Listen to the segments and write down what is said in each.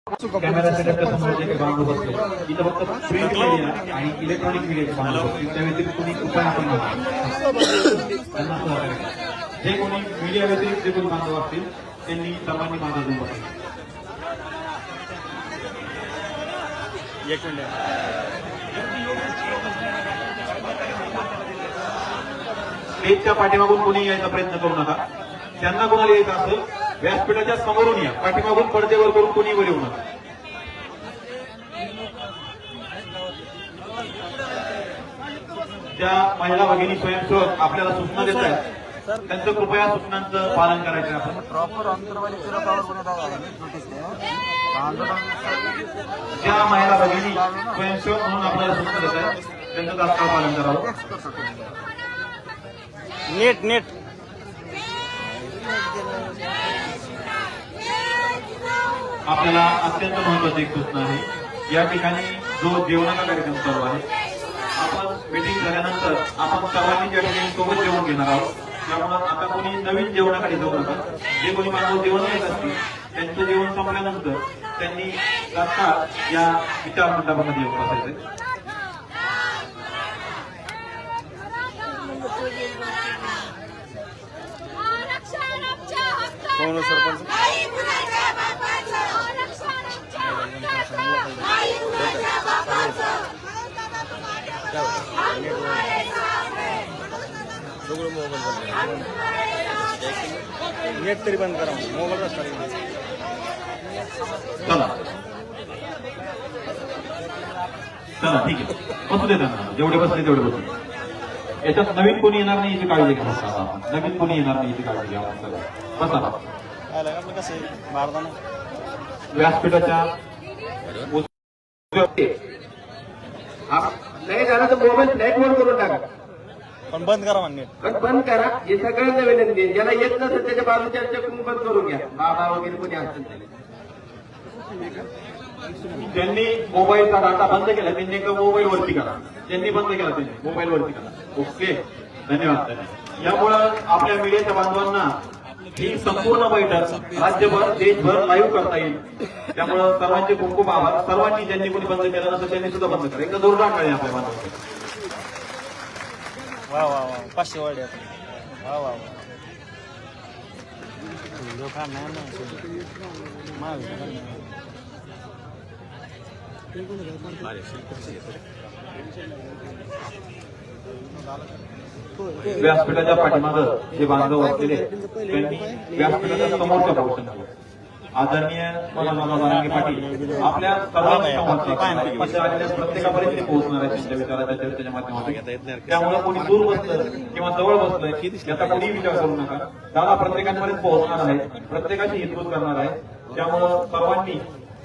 Camera सेटअपच्या समोर जे काही बांधव बसले इथं फक्त प्रिंट मीडिया आणि इलेक्ट्रॉनिक मीडियाचे बांधव बसतील. त्या व्यतिरिक्त कोणी उपाय आपण त्यांना जे कोणी मीडिया व्यतिरिक्त जे कोणी बांधव असतील त्यांनी सर्वांनी मागे घेऊन बसायचं. स्टेजच्या पाठीमागून कोणी यायचा प्रयत्न करू नका. ज्यांना कोणाला यायचं असेल व्यासपीठाच्या समोरून या, पाठीमागून पडद्यावर करून कोणी वर येऊ नका. ज्या महिला भगिनी स्वयंसेवक आपल्याला सूचना देत आहेत त्यांचं कृपया सूचनांचं पालन करायचं. आपण प्रॉपर ज्या महिला भगिनी स्वयंसेवक म्हणून आपल्याला सूचना देत आहेत त्यांचं तात्काळ पालन करावं. नेट आपल्याला अत्यंत महत्वाची एक सूचना आहे. या ठिकाणी जो जेवणाचा कार्यक्रम चालू आहे, आपण मीटिंग झाल्यानंतर आपण सर्वांनी या ठिकाणी सोबत जेवण घेणार आहोत. त्यामुळे आता कोणी नवीन जेवणाकडे जाऊ नका. जे कोणी मानव जेवण घेत असतील त्यांचं जेवण संपल्यानंतर त्यांनी तात्काळ या विचार मंडपामध्ये येऊन बसायचे. कोण सरपंच नेट तरी बंद करा. मोबाईल चला चला ठीक आहे, बसू देता ना. जेवढे बसले तेवढे बसू. याच्यात नवीन कोणी येणार नाही याची काळजी घ्या. आपण नवीन कोणी येणार नाही याची काळजी घ्या. बसा कसं भारतानं व्यासपीठाच्या नाही झालं तर मोबाईल फ्लाईट मोड करून टाका. पण बंद करा म्हणणे. पण बंद करा. हे सगळ्यांना विनंती आहे. ज्याला येत नसेल त्याच्या बाजूच्या बंद करून घ्या. बाबा वगैरे कोणी असेल त्यांनी मोबाईलचा डाटा बंद केला त्यांनी एका मोबाईल वरती करा. ज्यांनी बंद केला त्यांनी मोबाईल वरती करा. ओके, धन्यवाद. यामुळं आपल्या मीडियाच्या बांधवांना ही संपूर्ण बैठक राज्यभर देशभर लाईव्ह करता येईल. त्यामुळं सर्वांचे खूप खूप आभार. सर्वांनी ज्यांनी कोणी बंद केलं नसेल त्यांनी सुद्धा बंद करा. एकदा जोरदार टाळी आपल्या बांधवांचे. वा वा वा 500 वाढे. वा वा व्यासपीठाच्या पाठीमागं जे बांधव असलेले त्यांनी व्यासपीठाच्या समोरच्या पोर्शन आदरणीय मनोज बारांगे पाटील आपल्या प्रत्येकापर्यंत पोहोचणार आहे त्यांच्या विचाराच्या चर्चेच्या माध्यमातून. त्यामुळे कोणी दूर बसलं किंवा जवळ बसलंय याचा कोणी विचार करू नका. दादा प्रत्येकापर्यंत पोहोचणार आहे, प्रत्येकाशी हितगुज करणार आहे. त्यामुळं सर्वांनी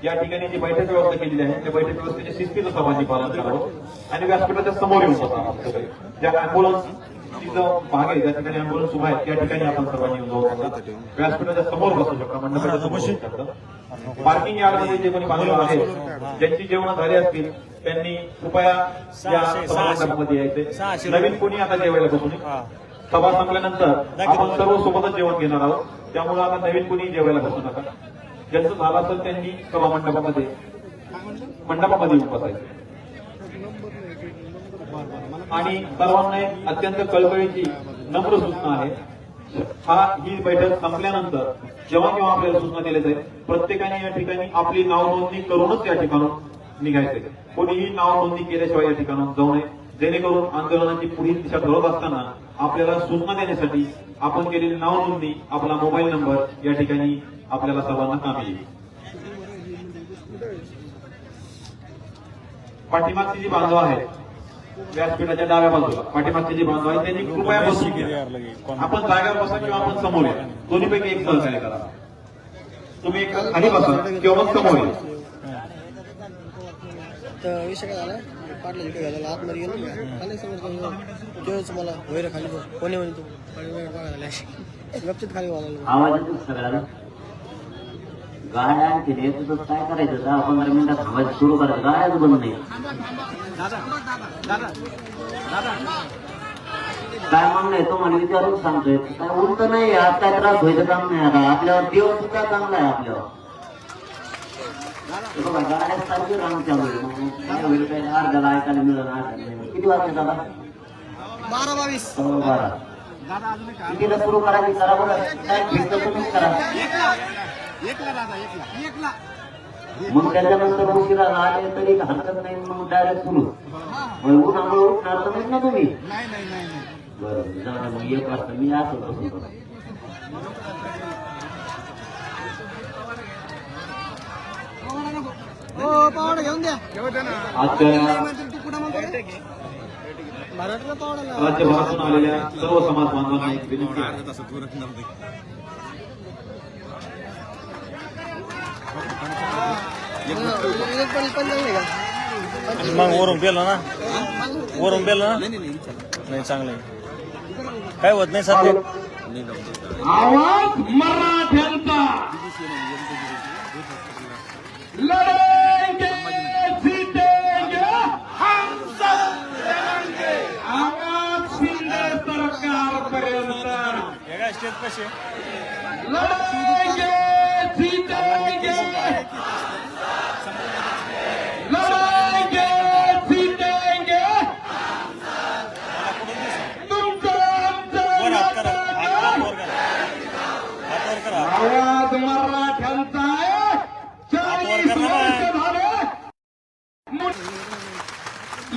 या ठिकाणी जी बैठक व्यवस्था केलेली आहे त्या बैठक व्यवस्थेच्या शिस्तीचं सर्वांनी पालन करावं आणि व्यासपीठाच्या समोर येऊन बसा. ज्या अँब्युलन्स तिथं भाग आहे ज्या ठिकाणी अँब्युलन्स उभा आहे त्या ठिकाणी आपण सर्वांनी येऊन जाऊ शकता. व्यासपीठाच्या समोर बसू शकता, मंडपाच्या समोर बसू शकता. पार्किंग यार्डमध्ये जे कोणी बांधव आहेत ज्यांची जेवण झाली असतील त्यांनी कृपया या सभामंडपामध्ये यायचे. नवीन कोणी आता जेवायला बसू नये. सभा संपल्यानंतर आपण सर्व सोबतच जेवण घेणार आहोत. त्यामुळे आता नवीन कोणी जेवायला बसू नका. ज्यांचं झालं असेल त्यांनी सभा मंडपामध्ये येऊन बसायचं. आणि सर्वांना एक अत्यंत कळकळीची नम्र सूचना आहे. ही बैठक संपल्यानंतर जेव्हा केव्हा आपल्याला सूचना दिल्या जाईल प्रत्येकाने या ठिकाणी आपली नाव नोंदणी करूनच या ठिकाणून निघायचे. कोणीही नाव नोंदणी केल्याशिवाय या ठिकाणून जाऊ नये. जेणेकरून आंदोलनाची पुढील दिशा ठरवत असताना आपल्याला सूचना देण्यासाठी आपण केलेली नाव नोंदणी आपला मोबाईल नंबर या ठिकाणी आपल्याला सर्वांना कामी येईल. पाठीमागची जी बांधव आहेत व्यासपीठाच्या डाव्या बाजूला पाठीमागचे जी बांधव आहेत त्यांनी कृपया बसून घ्या. आपण जागेवर बसा किंवा आपण समोर या. दोन्हीपैकी एक सहकार्य करा. तुम्ही एक खाली बसा किंवा मग समोर या. विषय काय झाला पाटला जिथे घालायला आतमध्ये गेलो खाली समोर जेव्हा मला वैर खाली कोणी म्हणे तू गपचित खाली वाला आवाज येतो सगळ्याला. गाड्या आणखी येतो तर काय करायचं? 10-15 मिनिटात थांबायचं सुरू करायचं. गाड्याच बंद नाही. काय म्हणणं आहे तो मला विचारून सांगतोय. काय उलट नाही, आज काय त्रास व्हायचं काम नाही. आता आपल्यावर दिवस सुद्धा चांगला आहे. आपल्यावर हे बघा गाड्या सारखी रांग चालू आहे. मग काय होईल काय अर्ध्याला ऐकायला मिळालं किती वाजता दादा 12-22 12 कितीला सुरू करायची करा बरं काय फिरतं तुम्हीच करा मग त्याच्यानंतर उशिरा आले तरी हरकत नाही मग डायरेक्ट सुरू मग उन्हामुळे उठणार तर नाही ना तुम्ही बरं जाऊ दे मग 1 वाजता मी असं पावडा घेऊन द्या आजच्या तू कुठं म्हणतो मराठीला पावडा राज्यभरातून आलेल्या सर्व समाज बांधवांना एक विनंती आहे. मग वरून पेलं ना वरून पेलं ना नाही चांगलं आहे. काय होत नाही सध्या आवाज मराठ्यांचा लढेंगे जीतेंगे हम सब लढेंगे आवाज शिंदे सरकारपर्यंत स्टेज कसे लढेंगे जीतेंगे लढेंगे जीतेंगे तुमचं हात करा हात वर करा हात वर करा आवाज मराठ्यांचा आहे. 40 वर्ष झाले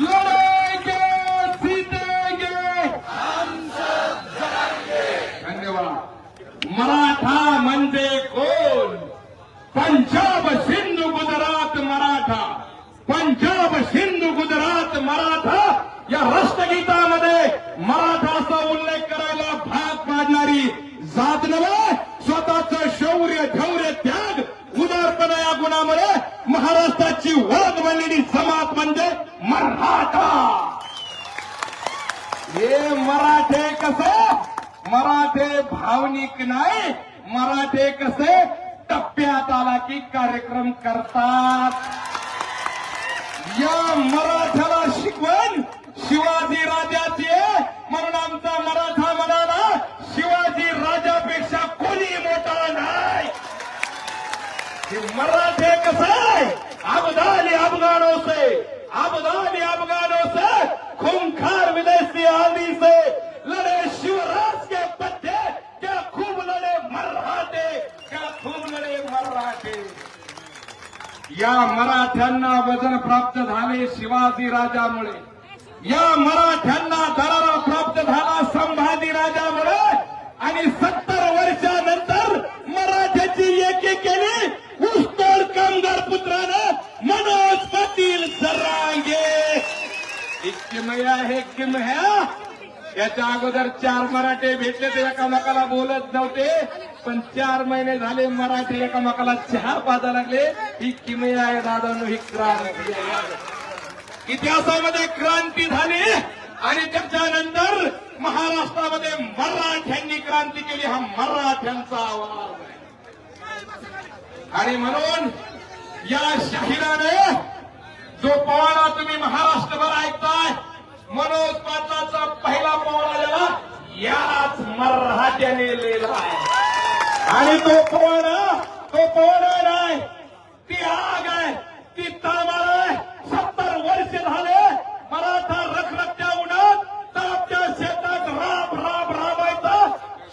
लढेंगे जीतेंगे धन्यवाद. मराठा म्हणजे कोण पंजाब सिंधू गुजरात मराठा पंजाब सिंधू गुजरात मराठा या राष्ट्रगीतामध्ये मराठाचा उल्लेख करायला भाग पाडणारी जात नव्हे स्वतःचं शौर्य धैर्य त्याग उदारपणा या गुणामुळे महाराष्ट्राची ओळख बनलेली जमात म्हणजे मराठा. हे मराठे कसे मराठे भावनिक नाही मराठे कसे टप्प्यात आला की कार्यक्रम करतात. या मराठ्याला शिकवण शिवाजी राजाची आहे म्हणून आमचा मराठा म्हणाला शिवाजी राजापेक्षा कोणी मोठा नाही. हे मराठे कसं आहे अफगानी अफगानों से खूंखार विदेशी आदि से लड़े शिवराज के पत्ते क्या खूब लड़े मराठे क्या खूब लड़े मराठे. या मराठ्यांना वजन प्राप्त झाले शिवाजी राजामुळे या मराठ्यांना दरारा प्राप्त झाला संभाजी राजामुळे आणि 70 वर्षानंतर मराठ्याची एकी केली ऊसतोड कामगार पुत्रानं मनोज पाटील जरांगे. किमया हे किम है याच्या अगोदर 4 मराठे भेटले ते एकामेकाला बोलत नव्हते पण 4 महिने झाले मराठी एकामेकाला चहा पाजा लागले. ही किमया आहे दादांनो ही क्रांती इतिहासामध्ये क्रांती झाली आणि त्याच्यानंतर महाराष्ट्रामध्ये मराठ्यांनी क्रांती केली. हा मराठ्यांचा आवाज आहे आणि म्हणून या शाहिराने जो पोवाडा तुम्ही महाराष्ट्रभर ऐकताय मनोज पाटलाचा पहिला पोवाडा ज्याला याच मराठ्याने लिहिला आहे आणि तो पोवाडा नाही ती आग आहे ती तलवार आहे. 70 वर्ष झाले मराठा रखरखत्या उन्हात तापत्या शेतात राबायचा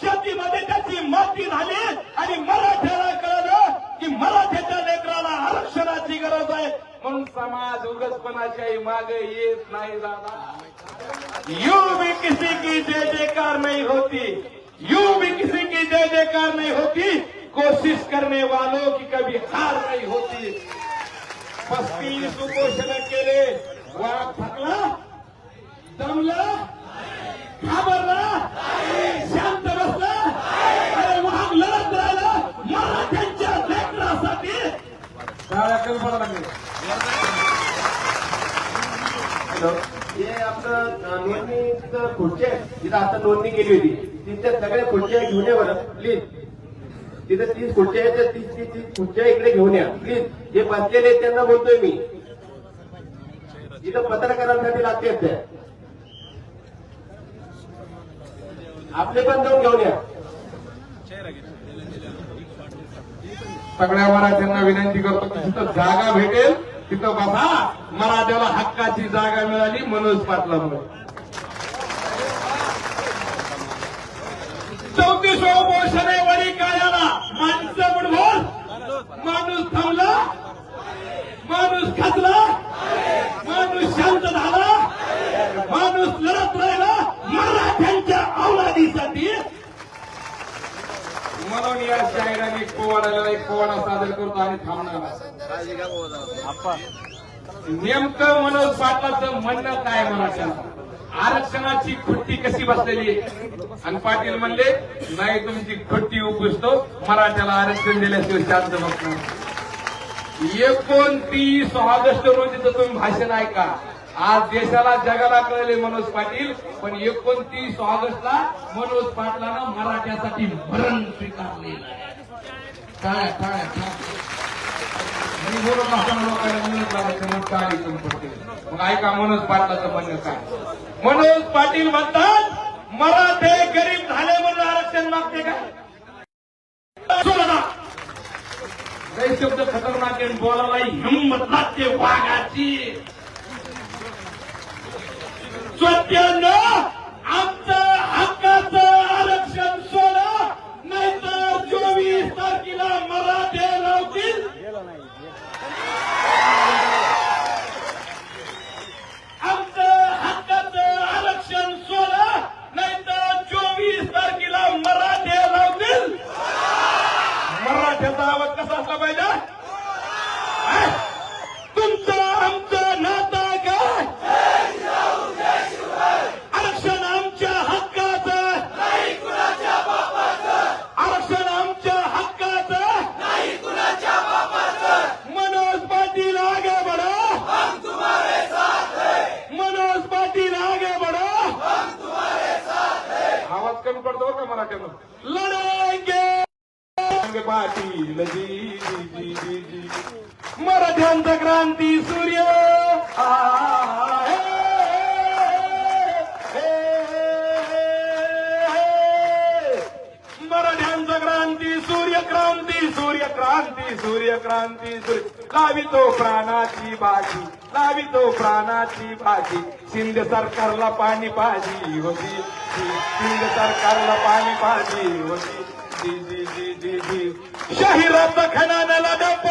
शेतीमध्ये त्याची माती झाली आणि मराठ्याला कळलं की मराठ्याच्या लेकराला आरक्षणाची गरज आहे म्हणून समाज उगसपणाच्याही मागे येत नाही दादा. यूं भी किसी की जय जयकार नहीं होती यूं भी किसी की जय जयकार नहीं होती कोशिश करने वालों की कभी हार नहीं होती. 35 उपोषण केले वाघ थकला दमला घाबरला शांत बसला अरे वाघ लढत राहिला मराठ्यांच्या लेकरासाठी. टाळ्या कमी पडा लागले. हे आपलं नोंदणीचं खुर्ची आहे जिथं आता नोंदणी केली होती तिथल्या सगळ्या खुर्च्या घेऊन या बरं प्लीज. तिथं 30 खुर्च्या आहेत त्या 30 खुर्च्या इकडे घेऊन या प्लीज. जे बसलेले आहेत त्यांना बोलतोय मी इथं पत्रकारांसाठी लागते त्या आपले पण जाऊन घेऊन या. सगळ्या मराठ्यांना विनंती करतो की जिथं जागा भेटेल तिथं बसा. मराठ्याला हक्काची जागा मिळाली मनोज पाटलामुळे. 34 मोर्चाने वडी काढायला माणसं बुडवून माणूस थांबला, माणूस खचला, माणूस शांत झाला, माणूस लढत राहिला मराठ्यांच्या अवलादीसाठी. म्हणून या शाहिराने पोवाड्याला एक पोवाडा सादर करतो आणि थांबणार. नेमकं मनोज पाटलाचं म्हणणं काय मराठ्याला? आरक्षणाची खुट्टी कशी बसलेली आहे? आणि पाटील म्हणले नाही तुमची खुट्टी उपसतो, मराठ्याला आरक्षण दिल्याशिवाय शांत बसणार. 29 ऑगस्ट रोजीचं तुम्ही भाषण ऐका. आज देशाला जगाला कळले मनोज पाटील, पण 29 ऑगस्टला मनोज पाटलानं मराठ्यासाठी मरण स्वीकारलेलं आहे. काय मी बोलत असताना लोकांना म्हणत लागायचं मग काय पडते. मग ऐका मनोज पाटलाचं म्हणणं काय. मनोज पाटील म्हणतात मराठे गरीब झाले म्हणून आरक्षण मागते का? काही शब्द खतरनाक आहे, बोलायला हिंमत लागते वाघाची. स्वत्यानं आमचं हक्काचं आरक्षण सोडा, नाहीतर 24 तारखेला मराठे लावतील. आमचं हक्काचं आरक्षण सोडा, नाहीतर 24 तारखेला मराठे लावतील. मराठ्याचा आवाज कसा असला पाहिजे? तुमचं आमचं नातं काय? आरक्षण आमच्या हक्काचं, नाही कुणाच्या बापाचं. आरक्षण आमच्या हक्काचं, नाही कुणाच्या बापाचं. मनोज पाटील आगे बढ़ो, हम तुम्हारे साथ हैं. मनोज पाटील आगे बढ़ो, हम तुम्हारे साथ हैं. आवाज कमी पडतो का मराठ्यानं? लढेंगे पाटील जी जी जी जी. मराठ्यांचा क्रांती सूर्य मराठ्यांचा क्रांती सूर्य क्रांती सूर्य क्रांती सूर्य क्रांती सूर्य. लावितो प्राणाची बाजी, लावितो प्राणाची बाजी. शिंदे सरकारला पाणी पाजी होती, शिंदे सरकारला पाणी पाजी होती. जी जी जी जी जी. शाहिराचा खणाला डप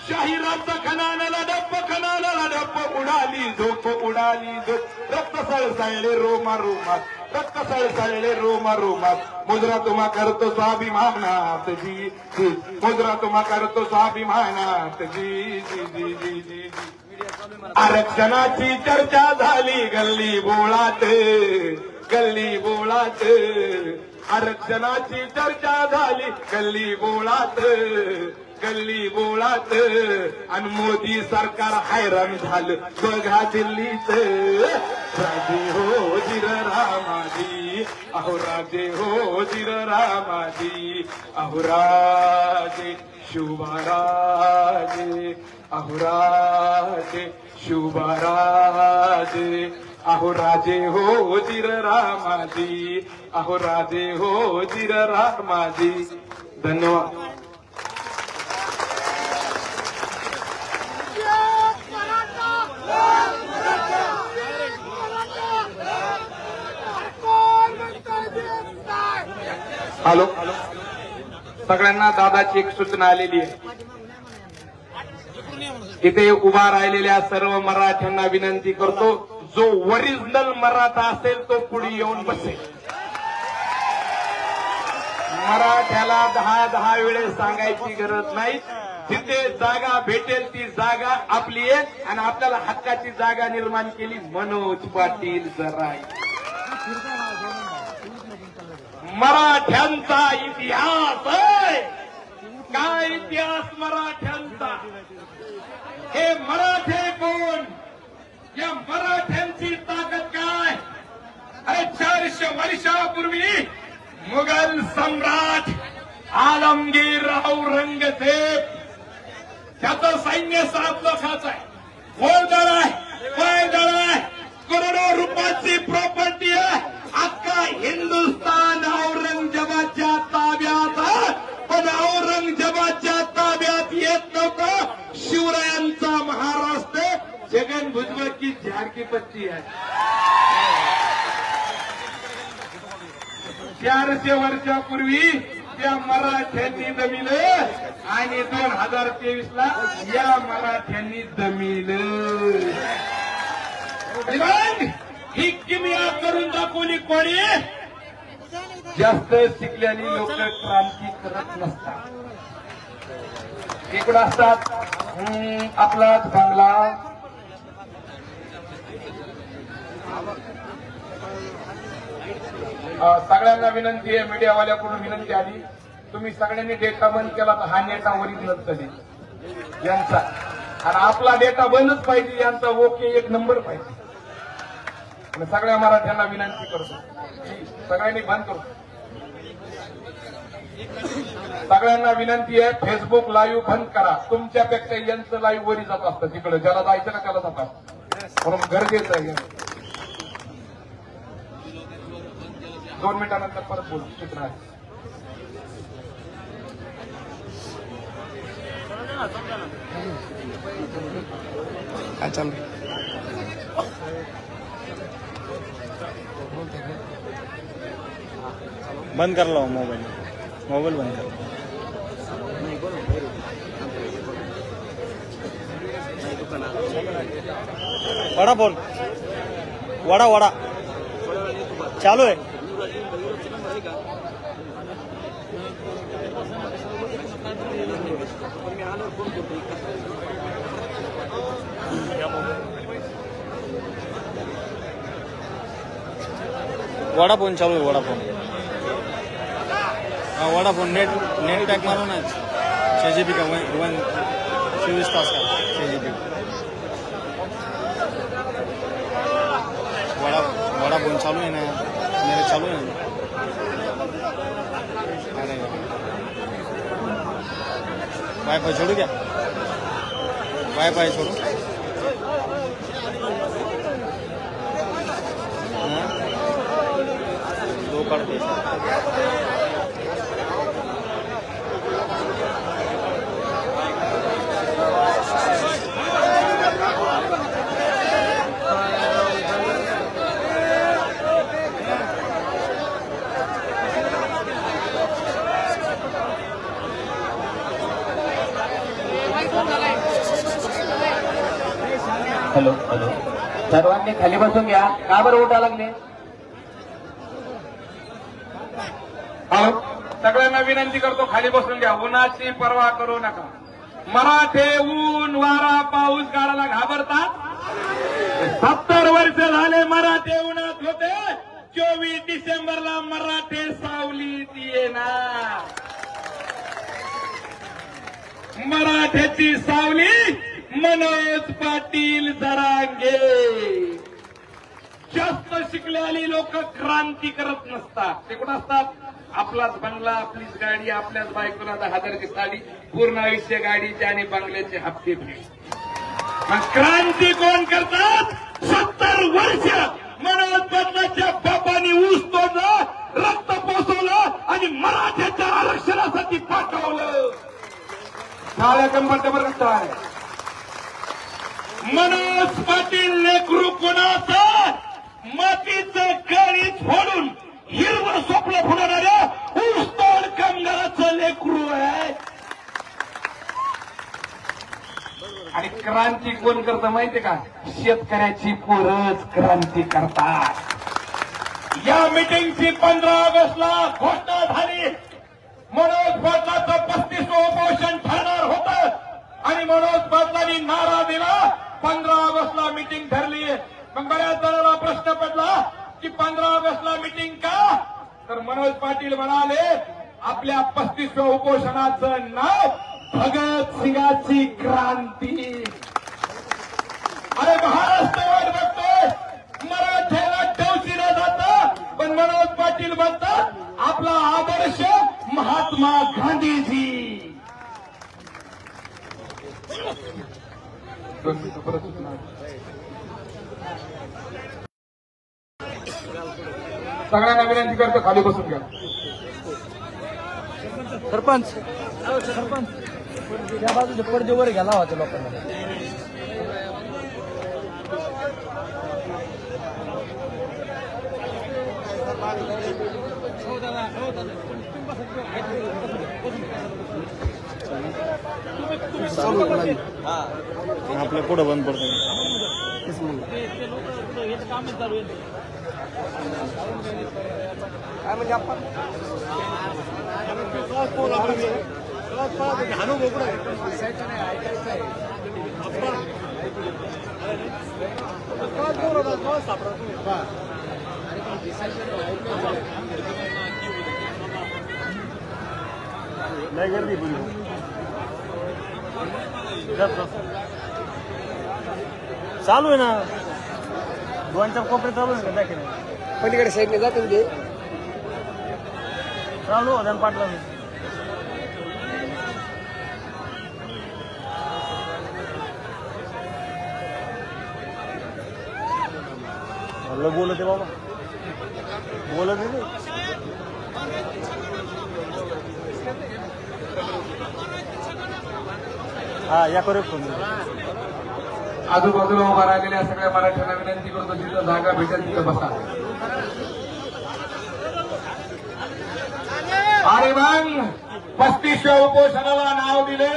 शाहिराचा खणाला डप उडाली झोप उडाली झोप. रक्त सळसळले रोमा रोमात, रक्त सळसळले रोमा रोमात. मुद्रा तुम्हा करतो स्वाभिमानात जी जी. मुद्रा तुम्हा करतो स्वाभिमानात जी जी जी जी जी. आरक्षणाची चर्चा झाली गल्ली बोळात, गल्ली बोळात. आरक्षणाची चर्चा झाली गल्ली बोळात, गल्ली बोळात. आणि मोदी सरकार हैराण झालं बघा दिल्लीत. राजे हो जिर रामाजी, अहो राजे हो जिर रामाजी. अहो राजे शुभाराजे, अहो राजे शुभाराजे. अहो राजे हो जिर रामाजी, अहो राजे हो जिर रामाजी. धन्यवाद. हॅलो, सगळ्यांना दादाची एक सूचना आलेली आहे. इथे उभा राहिलेल्या सर्व मराठ्यांना विनंती करतो, जो ओरिजिनल मराठा असेल तो पुढे येऊन बसेल. मराठ्याला 10 वेळेस सांगायची गरज नाही. जिथे जागा भेटेल ती जागा आपली आहे आणि आपल्याला हक्काची जागा निर्माण केली मनोज पाटील जराई. मराठ्यांचा इतिहास आहे. काय इतिहास मराठ्यांचा? हे मराठे कोण? या मराठ्यांची ताकद काय? अरे 400 वर्षापूर्वी मुघल सम्राट आलमगीर औरंगजेब, त्याचं सैन्य 7 लाखाचं आहे. घोडदळ आहे, पायदळ आहे, करोडो रुपयाची प्रॉपर्टी आहे. का हिंदुस्थान औरंगजेबाच्या ताब्यात, पण औरंगजेबाच्या ताब्यात येत नव्हतं शिवरायांचा महाराष्ट्र. छगन भुजबळ की झाड की पत्ती आहे. 400 वर्षापूर्वी त्या मराठ्यांनी दमिलं आणि 2023ला या मराठ्यांनी दमिलं. ही किमया करून दाखवली कोणी? जास्त शिकलेली लोक क्रांती करत नसतात. इकडं असतात आपलाच बंगला, सगळ्यांना विनंती आहे, मीडियावाल्याकडून विनंती आली, तुम्ही सगळ्यांनी डेटा बंद केला तर हा डेटा ओरिजिनल कधी यांचा, आणि आपला डेटा बंदच पाहिजे, यांचा ओके 1 नंबर पाहिजे. आणि सगळ्या मराठ्यांना विनंती करतो, सगळ्यांनी बंद करतो. सगळ्यांना विनंती आहे, फेसबुक लाईव्ह बंद करा. तुमच्यापेक्षा यांचं लाईव्ह वरी जात असतं तिकडे, ज्याला जायचं का त्याला जातात, म्हणून गरजेचं आहे. 2 मिनिटानंतर परत बोलू तिकडे. काय चालू बंद कर लो मोबाईल बंद कर. वडा बोल, वडा चालू आहे. वडाफोन चालू आहे. वडाफोन नेट पॅक मारो ना. 6 GB का 24 तास का 6 GB. वडाफोन चालू है ना, मेरे चालू है ना. अरे वाईफाई छोड़ू क्या? वाईफाई छोड़ू. दो कर दे. हॅलो सर्वांनी खाली बसून घ्या. का बरं उठा लागले? सगळ्यांना विनंती करतो, खाली बसून घ्या. उन्हाची पर्वा करू नका. मराठे ऊन वारा पाऊस गाळाला घाबरतात. 70 वर्ष झाले मराठे उन्हात होते. 24 डिसेंबरला मराठे सावलीत येणार. मराठ्याची सावली मनोज पाटील जरांगे. जास्त शिकलेली लोक क्रांती करत नसतात. ते कुठं असतात? आपलाच बंगला, आपलीच गाडी, आपल्याच बायकोला 10,000ची साडी, पूर्ण आयुष्य गाडीचे आणि बंगल्याचे हप्ते फेड. मग क्रांती कोण करतात? 70 वर्ष मनोज पाटलाच्या बापांनी ऊस तोडलं, रक्त पोसवलं आणि मराठ्याच्या आरक्षणासाठी पाठवलं. काळ्या कंबरच्या काय मनोज पाटील लेकरू कोणाचं? मातीचं गणित फोडून हिरवं स्वप्न फुलणाऱ्या ऊसतोड कामगाराचं लेकरू आहे. आणि क्रांती कोण करतं माहितीये का? शेतकऱ्याची पोरच क्रांती करतात. या मीटिंगची 15 ऑगस्टला घोषणा झाली. मनोज पाटलाचं 35वं उपोषण ठरणार होतं आणि मनोज पाटलांनी नारा दिला. 15 ऑगस्टला मीटिंग ठरली. मग बऱ्याच जणांना प्रश्न पडला की 15 ऑगस्टला मीटिंग का? तर मनोज पाटील म्हणाले, आपल्या 35व्या उपोषणाचं नाव भगतसिंगाची क्रांती. अरे महाराष्ट्रावर बघतोय मराठ्याला टवसीला जातं, पण मनोज पाटील म्हणतात आपला आदर्श महात्मा गांधीजी. सगळ्यांना विनंती करतो खाली बसून घ्या. सरपंच त्या बाजूचे पडदे वर घ्यायला होते लोकांना. आपल्या पुढं बंद पडतो. काय म्हणजे आपण नाही गर्दी चालू आहे ना. 2-4 कोपरे चालू आहे ना. पलीकडे साईडने जाते ते चालू होत्या पाटला. बोलत आहे बाबा, बोलत आहे. हा या करू फोन. आजूबाजूला उभा राहिलेल्या सगळ्या मराठ्यांना विनंती करतो जिथं जागा भेटेल तिथं बसा. अरे मग 35व्या उपोषणाला नाव दिले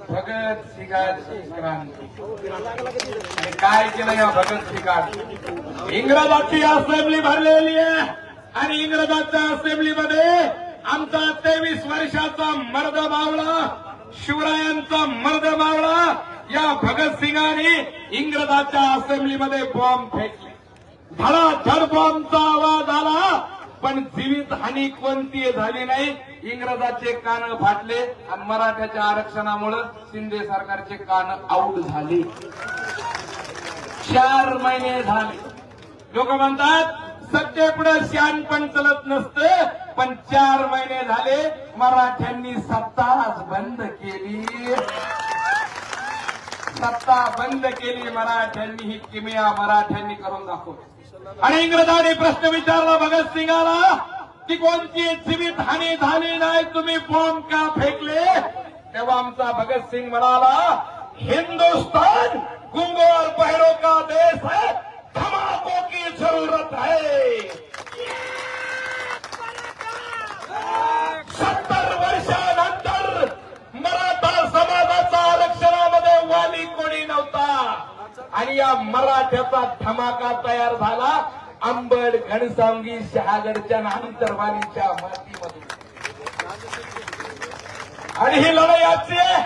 भगत सिंगाची क्रांती. आणि काय केलं या भगत सिंगाने? इंग्रजाची असेंब्ली भरलेली आहे आणि इंग्रजाच्या असेंब्लीमध्ये आमचा 23 वर्षाचा मर्द मावळा, शिवरायांचा मर्द मावळा या भगतसिंगांनी इंग्रजाच्या असेंब्लीमध्ये बॉम्ब फेकले. धडाधड बॉम्बचा आवाज आला पण जीवित हानी कोणती झाली नाही. इंग्रजाचे कान फाटले आणि मराठ्याच्या आरक्षणामुळे शिंदे सरकारचे कान आऊट झाले. 4 महिने झाले. लोक म्हणतात सत्तेपुढे शहाणपण चलत नसते, पण 4 महिने झाले मराठ्यांनी सत्ताच बंद केली. सत्ता बंद केली मराठ्यांनी. ही किमया मराठ्यांनी करून दाखवली. आणि इंग्रजांनी प्रश्न विचारला भगतसिंगाला की कोणती जीवित हानी झाली नाही, तुम्ही बॉम्ब का फेकले? तेव्हा आमचा भगतसिंग म्हणाला, हिंदुस्तान गुंगो और बहरों का देश है, धमाकों की जरूरत है. 70 वर्षानंतर मराठा समाजाचा आरक्षणामध्ये वाली कोणी नव्हता आणि या मराठ्याचा धमाका तयार झाला अंबड, घनसावंगी, शहागडच्या आंतरवालीच्या मातीमधून. आणि ही लढाई आजची आहे.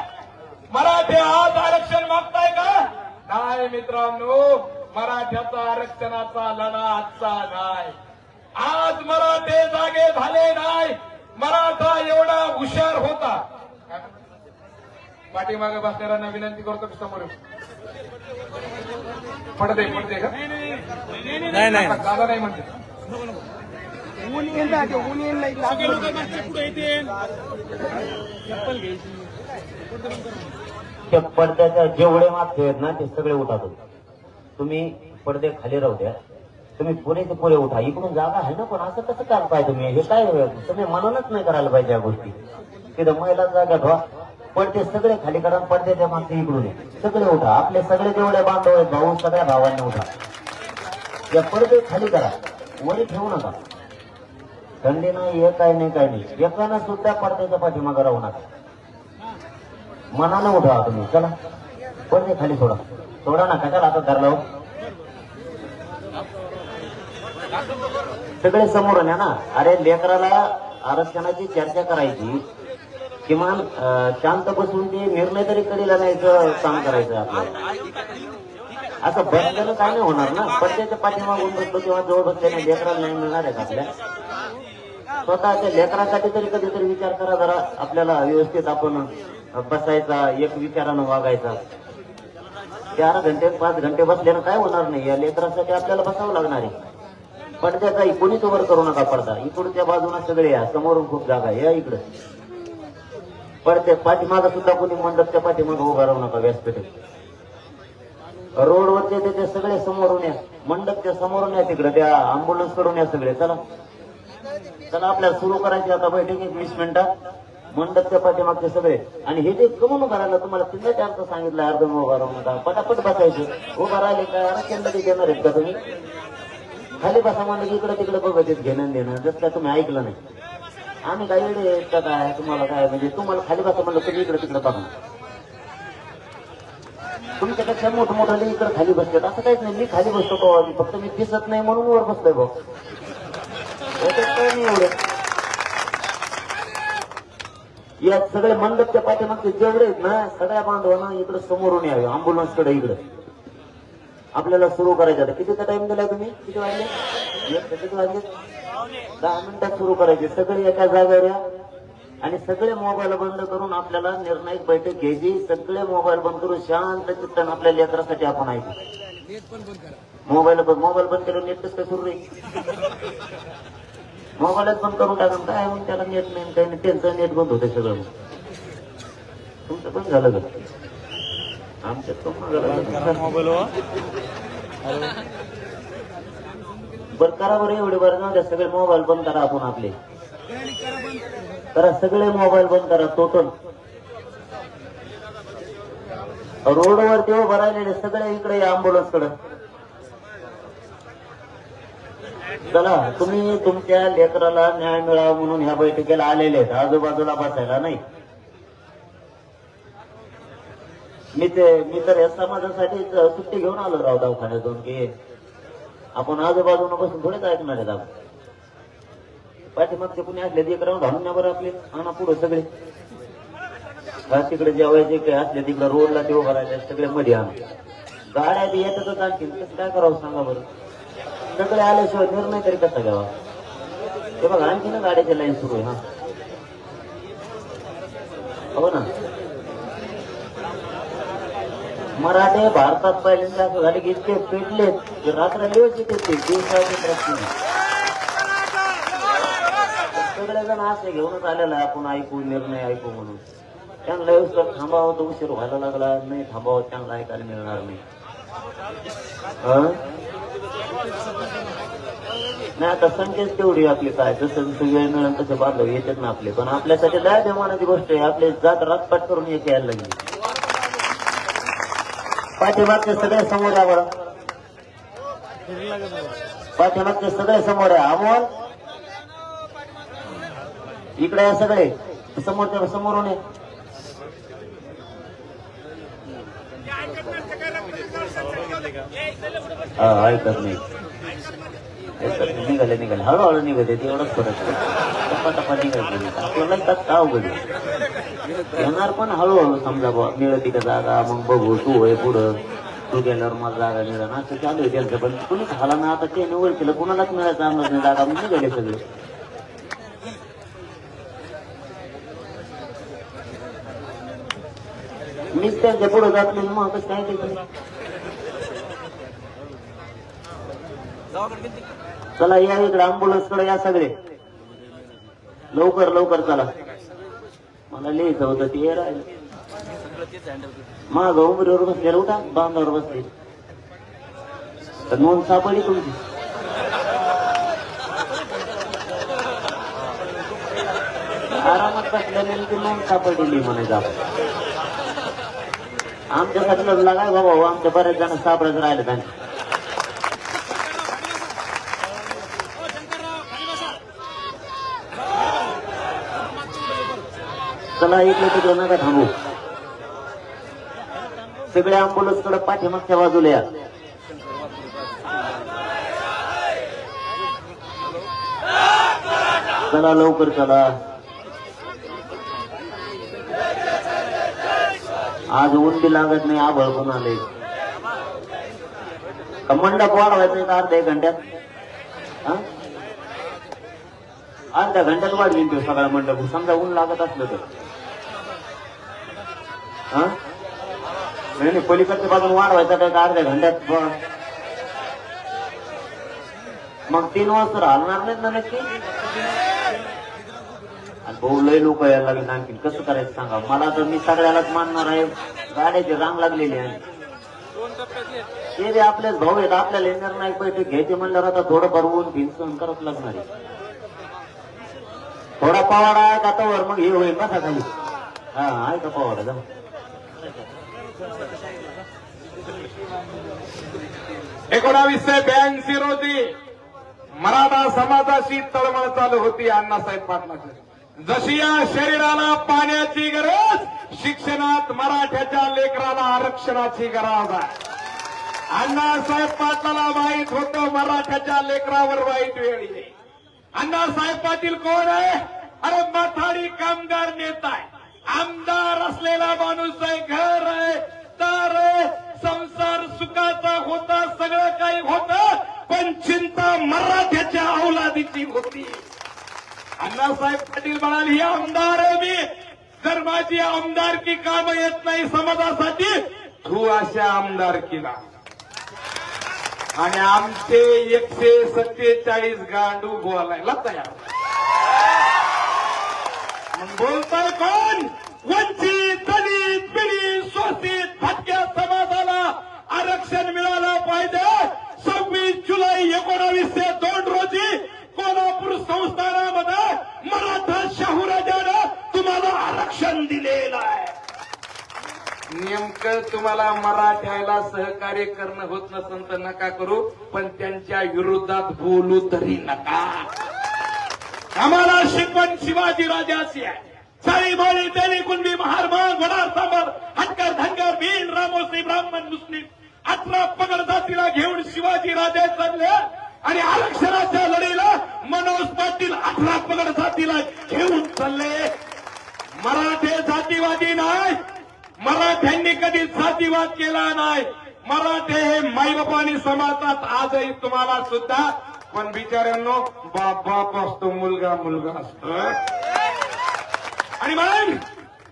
मराठे आज आरक्षण मागताय का? नाही मित्रांनो, मराठ्याचा आरक्षणाचा लढा आजचा नाही. आज मराठे जागे झाले नाही. मराठा एवढा हुशार होता. पाठीमागे बसणाऱ्यांना विनंती करतो की समोर पडदे का? नाही नाही दादा नाही म्हणते. त्या पडद्याच्या जेवढे मागचे आहेत ना ते सगळे उठातो. तुम्ही पडदे खाली राहू द्या. तुम्ही पुरेचे पुरे उठा. इकडून जागा आहे ना, पण असं कसं करायला पाहिजे? तुम्ही हे काय तुम्ही म्हणूनच नाही करायला पाहिजे या गोष्टी. तिथं महिला जागा ठेवा. पडदे सगळे खाली करा. पडद्याच्या मागचे इकडून सगळे उठा. आपले सगळे जेवढे बांधव आहेत भाऊ, सगळ्या भावांना उठा. या पडदे खाली करा. वरी ठेवू नका. थंडी नाही, हे काय नाही, काय नाही. एकानं सुद्धा पडद्याच्या पाठीमागे राहू नका. मनानं उठा तुम्ही. चला पडदे खाली सोडा. सोडा ना, कशाला आता धरला हो? सगळे समोर न्या ना. अरे लेकराला आरक्षणाची चर्चा करायची, किमान शांत बसून ते निर्णय तरी कडेला न्यायचं काम करायचं आपल्याला. असं बसल्यानं काय नाही होणार ना. पडद्याच्या पाठीमागून बसलो तेव्हा जवळ बसल्याने लेकराला नाही मिळणार आहे का आपल्या? स्वतःच्या लेकरासाठी तरी कधीतरी विचार करा जरा. आपल्याला व्यवस्थित आपण बसायचा, एक विचारानं वागायचा. 4 घंटे 5 घंटे बसल्यानं काय होणार नाही. या लेकरासाठी आपल्याला बसावं लागणार आहे. पडद्याचा कोणीच वर करू नका पडदा. इकडच्या बाजूला सगळे या. समोरून खूप जागा या इकडे. पडद्या पाठीमागं सुद्धा कोणी मंडपच्या पाठीमागं उभा राहू नका व्यासपीठेत. रोडवरचे त्याचे सगळे समोरून या, मंडपच्या समोरून या, तिकडे त्या अँब्युलन्स कडून या सगळे. चला चला, आपल्याला सुरू करायची आता बैठक 20 मिनिटात. मंडपच्या पाठीमागचे सगळे. आणि हे जे कमून करायला तुम्हाला तीनदा चारचं सांगितलं, अर्धम उभा राहून नका, पटापट बसायचे. उभा राहिले काय आरक्षण घेणार आहेत का तुम्ही? खाली बसा म्हणलं की इकडे तिकडे बघत येत घेणं देणं, जसं काय तुम्ही ऐकलं नाही. आम्ही काय वेळे आहेत का काय तुम्हाला? काय म्हणजे तुम्हाला खाली बसा म्हणलं तुम्ही इकडे तिकडे बघा. तुमच्यापेक्षा मोठं इकडे खाली बसतात असं काहीच नाही. मी खाली बसतो भाऊ, फक्त मी दिसत नाही म्हणून वर बसतोय भाऊ. नाही एवढं. या सगळे मंडपच्या पाठीमागचे जेवढे आहेत ना, सगळ्या बांधवांना इकडे समोरून यावे, अँब्युलन्स कडे इकडे. आपल्याला सुरू करायचं आता. कितीचा टाइम दिलाय तुम्ही? किती वाजले? किती वाजले? 10 मिनिटात सुरू करायचे. सगळे एका जागेवर या आणि सगळे मोबाईल बंद करून आपल्याला निर्णायक बैठक घ्यायची. सगळे मोबाईल बंद करून शांत चित्तानं आपल्या लेकरासाठी आपण ऐकू. मोबाईल बंद केलं, नेट कसं काय सुरू राहील? मोबाईलच बंद करून टाका. काय मग त्याला नेट नाही काही नाही, त्यांचं नेट बंद होतं सगळं. तुमचं पण झालं का? आमच्यात पण झालं. मोबाईल बरं करा बरं, एवढे बरं जाऊ द्या. सगळे मोबाईल बंद करा. आपण आपले करा, सगळे मोबाईल बंद करा टोटल. रोडवर तेव्हा भरायलेले सगळे इकडे या अँब्युलन्स कडे. चला, तुम्ही तुमच्या लेकराला न्याय मिळावा म्हणून ह्या बैठकीला आलेले आहेत, आजूबाजूला बसायला नाही. मी तर या समाजासाठी सुट्टी घेऊन आलो राव दवाखान्यातून की आपण आजूबाजूला बसून थोडेच ऐकणार आहेत. आपण पाठीमागचे कुणी असले ते राऊंड घालून न्या बरं आपले. आणा पुढे सगळे. तिकडे जेवायचे काय असले तिकडे रोडला ते उभं राहिले सगळे मध्ये आणा. गाड्या बी येतातच आणखी, कसं काय करावं सांगा बरं? सगळे आल्याशिवाय निर्णय तरी कसा घ्यावा? ते बघा आणखी ना गाड्याची लाईन सुरू आहे. हा हो ना. मराठे भारतात पहिल्यांदा असं झाले की इतके पेटले रात्र दिवस येते ते दिवसाचे प्रश्न. सगळेजण असे घेऊनच आलेला आहे आपण ऐकू, निर्णय ऐकू म्हणून. त्यांना व्यवस्थित थांबावं तर उशीर व्हायला लागला, नाही थांबावं त्यांना ऐकायला मिळणार नाही. नाही आता संख्याच तेवढी आपली काय, जसं जसं वेळ मिळेल तसे बांधव येतात ना आपले. पण आपल्यासाठी लय देवानाची गोष्ट आहे. आपले जात रातपाट करून एक यायला लागली. पाठीमागचे सगळे समोर या बरं. पाठीमागचे सगळे समोर आहे. अमोल इकडे या सगळे. समोरच्या समोरून आहे. हा ऐकत नाही. निघाले हळूहळू निघते तेवढंच फरक. टप्पा निघायचं आपल्याला का अवघड येणार. पण हळूहळू समजा मिळते का जागा, मग बघू. तू होय पुढं, तू गेल्यावर मला जागा मिळणार असं चालू आहे त्यांचं. पण कुणीच झाला ना आता ते निवड केलं, कुणालाच मिळायचं अंदाज नाही. जागा मग निघाले सगळे. मीच त्यांच्या पुढे जात नाही मग कसं काय ते. चला या इकडे अँब्युलन्स कडे या सगळे. लवकर लवकर चला. मला लिहायचं होतं ते राहिलं. माग उमरीवर बसलेलं उठा, बांधावर बसले तर नोंद सापडली तुमची. आरामात बसल्याने ती नोंद सापडलेली म्हणायचं. आमच्यासाठी लढला काय बाबा, आमच्या बऱ्याच जण सापडत राहिले त्यांनी. चला इकडे तिकडे नका थांबू. सगळ्या अँब्युलन्स कडे पाठीमागच्या बाजूला या. चला लवकर चला. आज ऊन बी लागत नाही, आभाळ पण आले. मंडप वाढवायचं का अर्ध्या 1 घंट्यात? अर्ध्या घंट्यात वाढवीन तो सगळा मंडप, समजा ऊन लागत असलं तर. नाही पलीकडच्या बाजून वाढवायचा काय का अर्ध्या घंट्यात? मग 3 वाजता राहणार नाहीत ना नक्की. आणि भाऊ लय लोक यायला लागले आणखी कसं करायचं सांगा मला. तर मी सगळ्यालाच मानणार आहे. गाड्याची रांग लागलेली आहे. ते बी आपलेच भाऊ आहेत. आपल्याला निर्णायक बैठक घ्यायची म्हणल्यावर आता थोडं बरवून भिंसून करत लागणार आहे. थोडा पवाडा आहे का तवर मग हे होईल बसा खाली. हा आहे का पवाडा जा. 1982 रोजी मराठा समाजाची तळमळ चालू होती अण्णासाहेब पाटलाची. जशी या शरीराला पाण्याची गरज, शिक्षणात मराठ्याच्या लेकराला आरक्षणाची गरज आहे. अण्णासाहेब पाटलाला माहित होतं मराठ्याच्या लेकरावर वाईट वेळ येईल. अण्णासाहेब पाटील कोण आहे? अरे माथाडी कामगार नेता आहे, आमदार असलेला माणूस आहे, घर आहे, दार आहे, संसार सुखाचा होता, सगळं काही होतं, पण चिंता मराठ्याच्या औलादीची होती. अण्णासाहेब पाटील म्हणाले ही आमदार आहे मी, जर माझी आमदारकी काम येत नाही समाजासाठी, तू अशा आमदारकीला. आणि आमचे 147 गांडू बोलायला तयार. मग बोलताय कोण? वंचित, दलित, पीडित, शोषित, भटक्या समाजाला आरक्षण मिळालं पाहिजे. 26 जुलै 1902 रोजी कोल्हापूर संस्थानामध्ये मराठा शाहूराजानं तुम्हाला आरक्षण दिलेलं आहे. नेमकं तुम्हाला मराठ्याला सहकार्य करणं होत नसेल तर नका करू, पण त्यांच्या विरोधात बोलू तरी नका. आम्हाला शिकवण शिवाजी राजाची आहे. साई माळी तेली कुणबी महार मग वडार सांबर हटकर धनगर भील रामोसी ब्राह्मण मुस्लिम 18 पगड जातीला घेऊन शिवाजी राजे चालले आणि आरक्षणाच्या लढीला मनोज पाटील 18 पगड जातीला घेऊन चालले. मराठे जातीवादी नाही, मराठ्यांनी कधी जातीवाद केला नाही. मराठे हे माईबापानी समाजात आजही तुम्हाला सुद्धा, पण बिचाऱ्यांनो बाप बाप असतो, मुलगा मुलगा असतो. आणि मग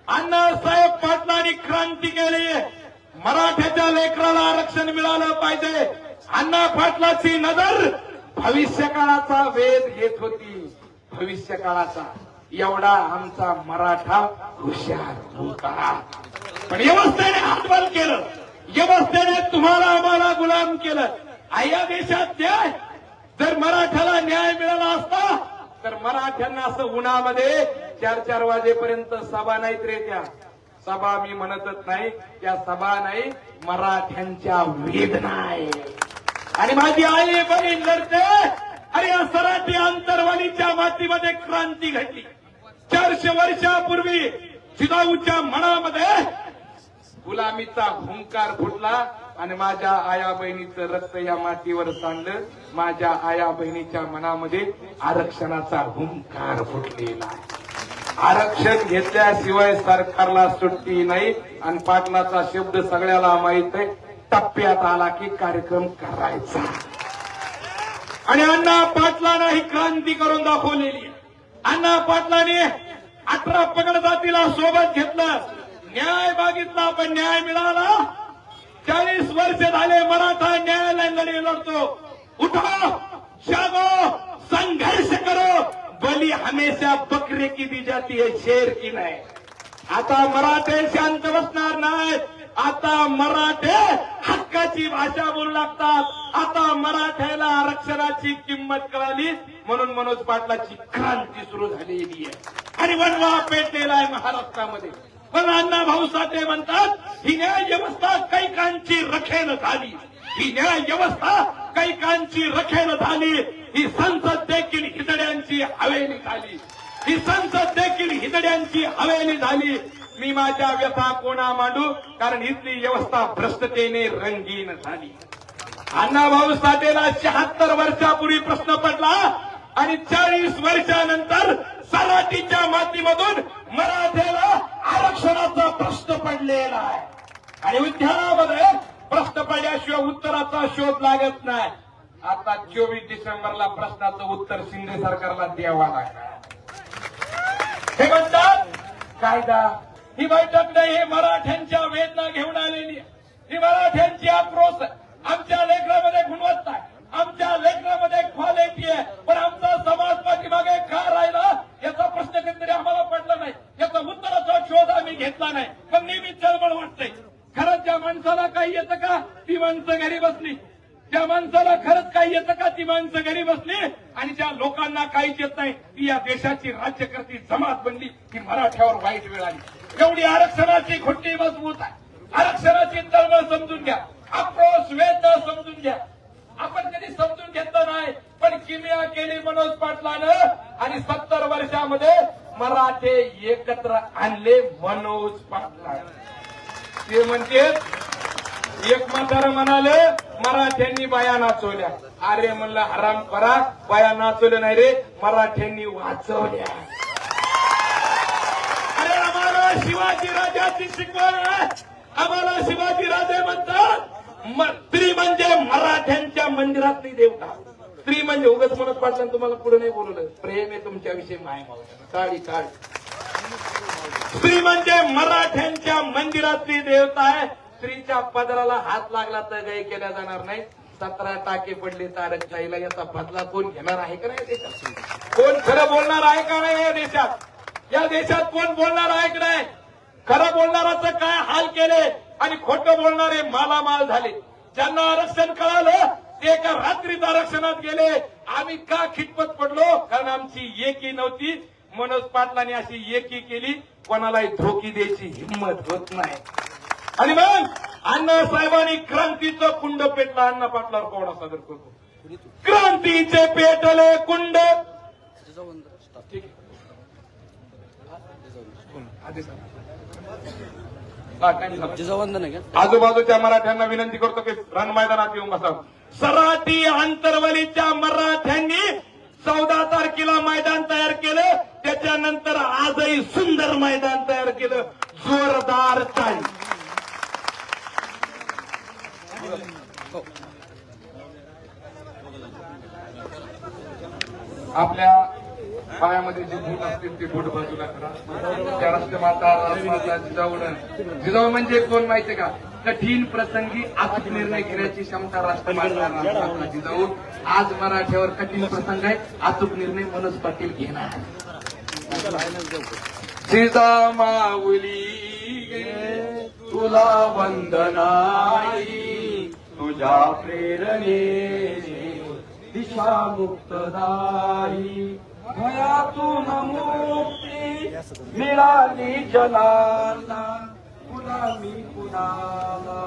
अण्णासाहेब पाटलांनी क्रांती केली. मराठ्याच्या लेकराला आरक्षण मिळालं पाहिजे. अण्णा पाटलाची नजर भविष्यकाळाचा वेध घेत होती. भविष्यकाळाचा एवढा आमचा मराठा हुशार होता. पण व्यवस्थेने हातबल केलं, व्यवस्थेने तुम्हाला आम्हाला गुलाम केलं. या देशात न्याय, जर मराठ्याला न्याय मिळाला असता तर मराठ्यांना असं उन्हामध्ये 4-4 वाजेपर्यंत सभा नाहीत रे. त्या सभा मी म्हणतच नाही, त्या सभा नाही, मराठ्यांच्या वेदना आहे. आणि माझी आई बहीण लढते. अरे या सराठी आंतरवालीच्या मातीमध्ये क्रांती घडली. 400 वर्षापूर्वी जिजाऊच्या मनामध्ये गुलामीचा हुंकार फुटला आणि माझ्या आया बहिणीचं रक्त या मातीवर सांडलं. माझ्या आया बहिणीच्या मनामध्ये आरक्षणाचा हुंकार फुटलेला आहे. आरक्षण घेतल्याशिवाय सरकारला सुट्टी नाही. आणि पाटलाचा शब्द सगळ्याला माहित आहे, टप्प्यात आला की कार्यक्रम करायचा. आणि अण्णा पाटलानं ही क्रांती करून दाखवलेली. अण्णा पाटलाने 18 पगड जातीला सोबत घेतलं, न्याय मागितला, पण न्याय मिळाला. 40 वर्ष झाले मराठा न्यायालयाकडे लढतो. उठो, जागो, संघर्ष करो. बली हमेशा बकरे की दी जाती है, शेर की नाही. आता मराठे शांत बसणार नाहीत. आता मराठे हक्काची भाषा बोलू लागतात. आता मराठ्याला आरक्षणाची किंमत कळाली, म्हणून मनोज पाटलाची क्रांती सुरू झालेली आहे आणि वणवा पेटलेला आहे महाराष्ट्रामध्ये. पण अण्णा भाऊ साठे म्हणतात ही न्याय व्यवस्था कैकांची रखेल झाली. ही न्याय व्यवस्था कैकांची रखेल झाली. ही संसद देखील हिजड्यांची हवेली झाली. ही संसद देखील हिजड्यांची हवेली झाली. मी माझ्या व्यथा कोणा मांडू, कारण इथली व्यवस्था भ्रष्टतेने रंगीन झाली. अण्णाभाऊ साठेला 76 वर्षापूर्वी प्रश्न पडला आणि 40 वर्षानंतर सराटीच्या मातीमधून मराठ्याला आरक्षणाचा प्रश्न पडलेला आहे. आणि उद्यानामध्ये प्रश्न पडल्याशिवाय उत्तराचा शोध लागत नाही. आता 24 डिसेंबरला प्रश्नाचं उत्तर शिंदे सरकारला द्यावा लागणार. हे म्हणतात कायदा, ही बैठक नाही, हे मराठ्यांच्या वेदना घेऊन आलेली आहे. ही मराठ्यांची आक्रोश आहे. आमच्या लेकरामध्ये गुणवत्ता आहे, आमच्या लेकरामध्ये क्वालिटी आहे, पण आमचा समाज पाठीमागे का राहिला याचा प्रश्न कधीतरी आम्हाला पडला नाही. याचा उत्तराचा शोध आम्ही घेतला नाही. पण नेहमी चळवळ वाटते. खरंच त्या माणसाला काही येतं का? ती माणसं घरी बसली. ज्या माणसाला खरंच काही येतं का ती माणसं घरी बसली आणि ज्या लोकांना काहीच येत नाही ती या देशाची राज्यकर्ती जमात बनली. की मराठ्यावर वाईट वेळ आली. एवढी आरक्षणाची खुंटी मजबूत आहे. आरक्षणाची तळमळ समजून घ्या. आक्रोश वेदना समजून घ्या. आपण कधी समजून घेतलं नाही पण किमया केली मनोज पाटलानं आणि 70 वर्षामध्ये मराठे एकत्र आणले मनोज पाटलानं. ते म्हणते एक म्हातारं म्हणाले मराठ्यांनी बाया नाचवल्या. अरे म्हणलं हराम करा, बाया नाचवल्या नाही रे, मराठ्यांनी वाचवल्या. अरे आम्हाला शिवाजी राजाची शिकवण आहे. आम्हाला शिवाजी राजे म्हणतात स्त्री म्हणजे मराठ्यांच्या मंदिरातली देवता. स्त्री म्हणजे उगाच म्हणत पाटलं तुम्हाला पुढे नाही बोलवलं. प्रेम आहे तुमच्याविषयी माय मावल्या काळी काळी. स्त्री म्हणजे मराठ्यांच्या मंदिरातली देवता आहे. स्त्रीच्या पदराला हात लागला तर गाय केल्या जाणार नाही. 17 टाके पडले तारकशाहीला. याचा बदला कोण घेणार आहे का नाही देशात? कोण खरं बोलणार आहे का नाही या देशात? या देशात कोण बोलणार आहे का नाही? खरं बोलणाराचं काय हाल केले आणि खोटं बोलणारे मालामाल झाले. ज्यांना आरक्षण कळालं ते एका रात्रीत आरक्षणात गेले. आम्ही का खितपत पडलो? कारण आमची एकी नव्हती. मनोज पाटलांनी अशी एकी केली. कोणालाही धोकी द्यायची हिंमत होत नाही. आणि मग अण्णासाहेबांनी क्रांतीचं कुंड पेटलं. अण्णा पाटलावर कोणा सादर करतो. क्रांतीचे पेटले कुंड. ठीक आहे. आजूबाजूच्या मराठ्यांना विनंती करतो की रण मैदानात येऊन बसा. सराटी आंतरवलीच्या मराठ्यांनी 14 तारखेला मैदान तयार केलं. त्याच्यानंतर आजही सुंदर मैदान तयार केलं. जोरदार टाळी. आपल्या पायामध्ये जे बूट असतील ते बूट बाजूला करा. त्या राष्ट्रमाता राजमाता जिजाऊ म्हणजे कोण माहितीये का? कठीण प्रसंगी अचूक निर्णय घेण्याची क्षमता राष्ट्रमाता राजमाता जिजाऊ. आज मराठ्यावर कठीण प्रसंग आहे. अचूक निर्णय मनोज पाटील घेणार. जिजा माऊली तुला वंदनाई, तुझ्या प्रेरणेने दिशा मुक्तदायी. भयातून मुक्ती मिळाली जनाला, गुलामी कुणाला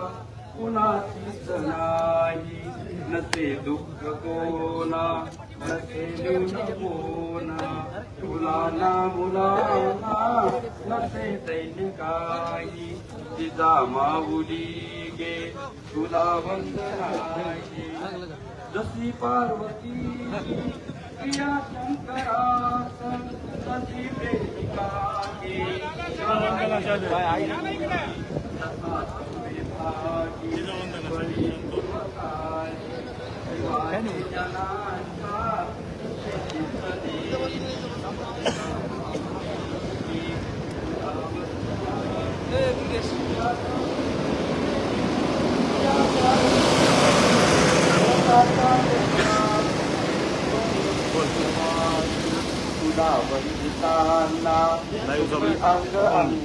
कुणाचीच नाही. नसे दुःख कोणा नसे कोणा, तुला ना मुलाना नसे सैनिकाई. जिजा माऊली गे तुला वंदनाई. जशी पार्वती प्रिया शंकरास तशी प्रेमिका गे. तुला वंदितांना अंग अंग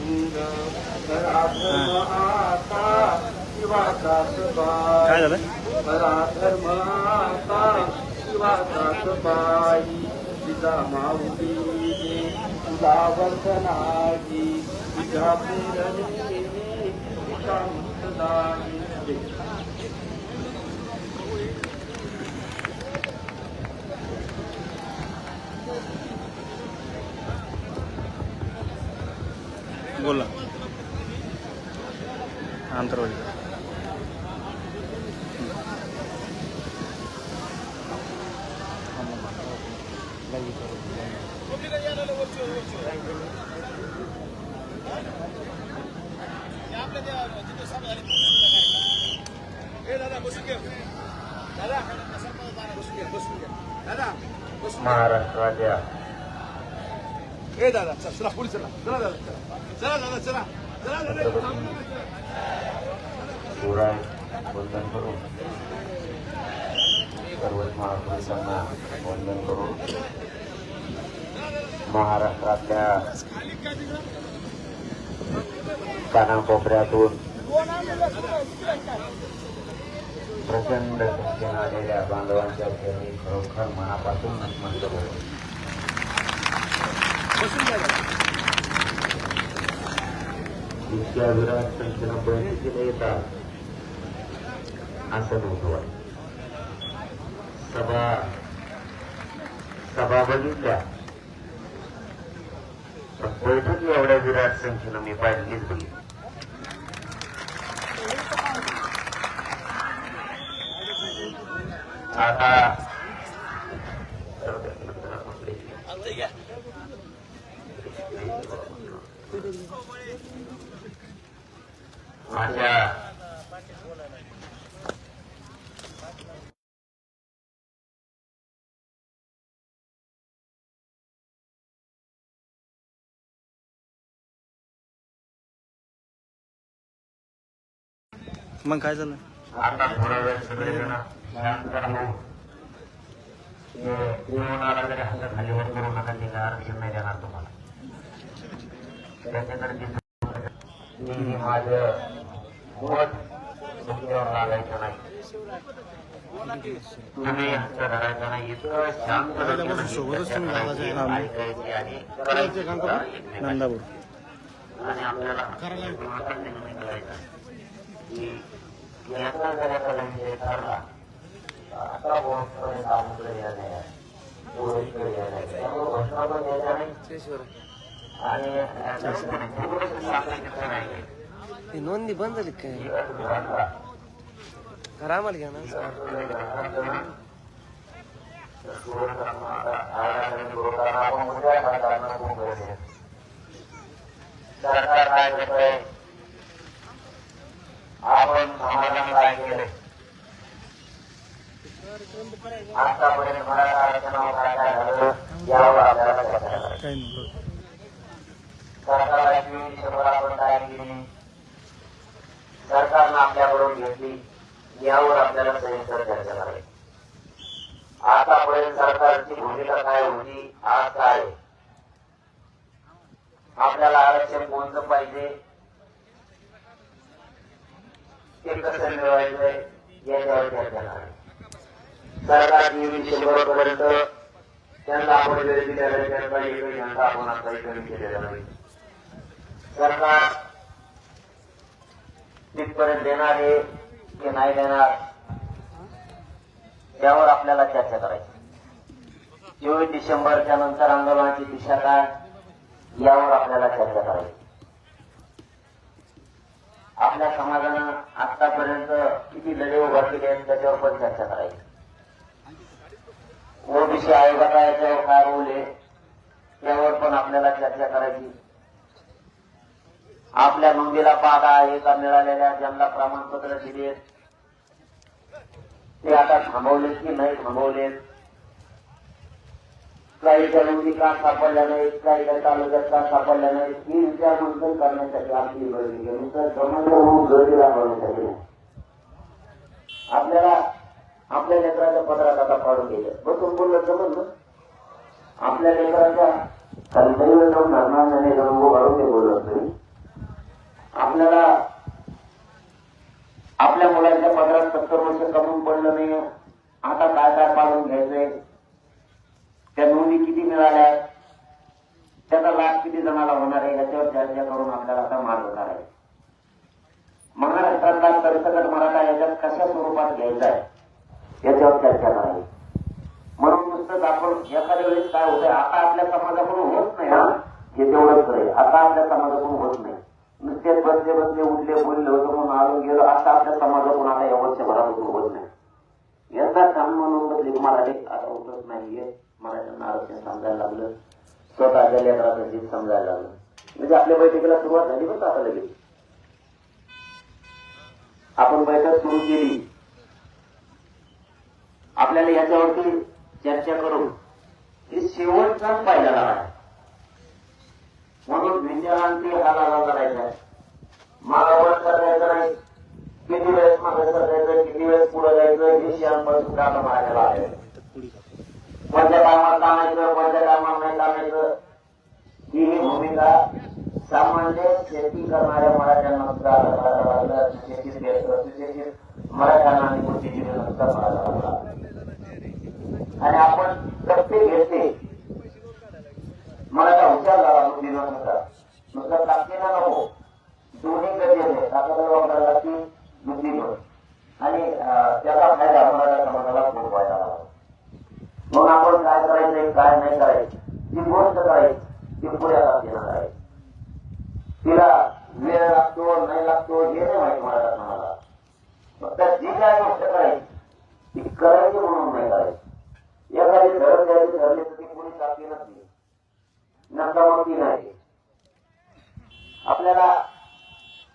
आता शिवाचाच बाई. धर्म आता शिवाचाच बाई. तुझा माऊली तुला वंदनाई. तुझ्या प्रेरणेने दिशा मुक्तदायी. बोला आंतरवाडी. महाराष्ट्राच्या शिवराय वंदन करून सर्वच महापुरुषांना वंदन करून महाराष्ट्रातल्या कानाकोपऱ्यातून प्रचंड संख्येने आलेल्या बांधवांच्या चरणी खरोखर मनापासून नमस्कार करतो. इतक्या विराट संख्येनं बैठकीला येतात असं नव्हतं. सभा बघितल्या पण बैठक एवढ्या विराट संख्येनं मी पाहिलीच बघितली. आता माझ्या मग काय झालं? आता थोडा वेळ सगळेजण शांत राहू. कोणाला जरी हातात खाली वर करू नका, ते आरक्षण नाही देणार तुम्हाला. त्याच्याकडे मी माझं मत तुमच्यावर लागायचं नाही, तुम्ही यांचं धरायचं नाही. इतकं शांत ऐकायचे आणि नंदापूर आणि आपल्याला करायचं की याचा जर एखादा विषय ठरला आता वोटपर्यंत आमकडे येणार आहे, ओळखीकडे येणार आहे, त्यामुळे घोषणा पण द्यायच्या नाही आणि सांगायचं नाही. ती नोंदणी बंद झाली काय? करा आम्हाला घ्या ना. सरकार काय करतंय, आपण समाजाला काय केलंय, आतापर्यंत मराठा आरक्षणावर काय काय झालं यावर आपल्याला चर्चा करायची. काही नाही. सरकारला डिसेंबर आपण काय केली, सरकारनं आपल्याकडून घेतली यावर आपल्याला सविस्तर चर्चा करायची. आतापर्यंत सरकारची भूमिका काय होती, आज काय आहे, आपल्याला आरक्षण कोणतं पाहिजे, ते कसं मिळवायचंय याच्यावर चर्चा करायची. सरकार डिसेंबर पर्यंत त्यांना आपण वेळ दिलेला आहे, त्यांचा एकही घंटा आपण आता कमी केलेला नाही. सरकार तिथपर्यंत देणार आहे की नाही देणार त्यावर आपल्याला चर्चा करायची. 24 डिसेंबरच्या नंतर आंदोलनाची दिशा काय यावर आपल्याला चर्चा करायची. आपल्या समाजानं आतापर्यंत किती लढे उभा केले आहेत त्याच्यावर पण चर्चा करायची. ओबीसी आयोगाचा याच्यावर काय रोल आहे त्यावर पण आपल्याला चर्चा करायची. आपल्या नोंदीला बाधा आहे का, मिळालेल्या ज्यांना प्रमाणपत्र दिलेत ते आता थांबवलेत की नाही थांबवलेत, काही नोंदी का सापडल्या नाहीत, काही तालुक्यात का सापडल्या नाहीत, ही विचारमंथन करण्यासाठी आपली गर्दी राबवण्यासाठी आपल्याला आपल्या लेकराच्या पदरात आता पाडून गेलं. बसून बोललं जमत ना, आपल्या लेकराच्या काहीतरी जाऊन धरणाने वाढून ते बोलत नाही. आपल्याला आपल्या मुलांच्या पदरात 70 वर्ष कमवून पडलं नाही, आता काय काय पाडून घ्यायचंय, त्या नोंदी किती मिळाल्या, त्याचा लाभ किती जणाला होणार आहे याच्यावर चर्चा करून आपल्याला आता मार्ग काढायचा. महाराष्ट्रातला सरसकट मराठा याच्यात कशा स्वरूपात घ्यायचा आहे याच्यावर चर्चा करायची. म्हणून नुसतंच आपण एखाद्या वेळेस काय होतंय, आता आपल्या समाजाकडून होत नाही, हा हे तेवढंच आहे, आता आपल्या समाजाकडून होत नाही. नुसतेच बसले उठले बोलले होतं म्हणून आलो गेलो, आता आपल्या समाजाकडून आता या वर्षभरापासून होत नाही. यंदा काम म्हणून बसले मराठी आता होतच नाहीये. मराठ्यांना आरक्षण समजायला लागलं, स्वतःच्या लेकराचं जीत समजायला लागलं, म्हणजे आपल्या बैठकीला सुरुवात झाली. बस आता लगेच आपण बैठक सुरू केली, आपल्याला याच्यावरती चर्चा करून हे शेवटचा पहिला लढा आहे. म्हणून विद्यार्थी हा लढा लढायचा आहे. मागावर करायचं नाही, किती वेळेस मागे करायचं, किती वेळेस पुढे जायचं, हे शियांपासून काम मारायला आहे. कोणत्या कामात कामायचं, कोणत्या कामात नाही कामायचं ही भूमिका सामान्य शेती करणाऱ्या मराठ्यांना सुद्धा शेतीत मराठ्यांना आणि बुद्धिजीवींचा मराठा लागला आणि आपण प्रत्येक घेतले मराठा हुशार झाला बुद्धिजीवांचा नुसतं ताकदीला नको दोन्ही गरजेचे ताकद वापरायला लागते बुद्धिबळ आणि त्याचा फायदा मराठा समाजाला खूप व्हायला लागला मग आपण काय करायचंय काय नाही करायचं जी गोष्ट करायची ती पुढे ताकदीनं करायची तिला वेळ लागतो नाही लागतो हे नाही माहिती मराठा समाजाला फक्त जी काय गोष्ट करायची ती करायची म्हणून नाही करायची एखादी धरण द्यायची ठरली तर ती कोणी ताकदी नसली नंतर मग ती नाही आपल्याला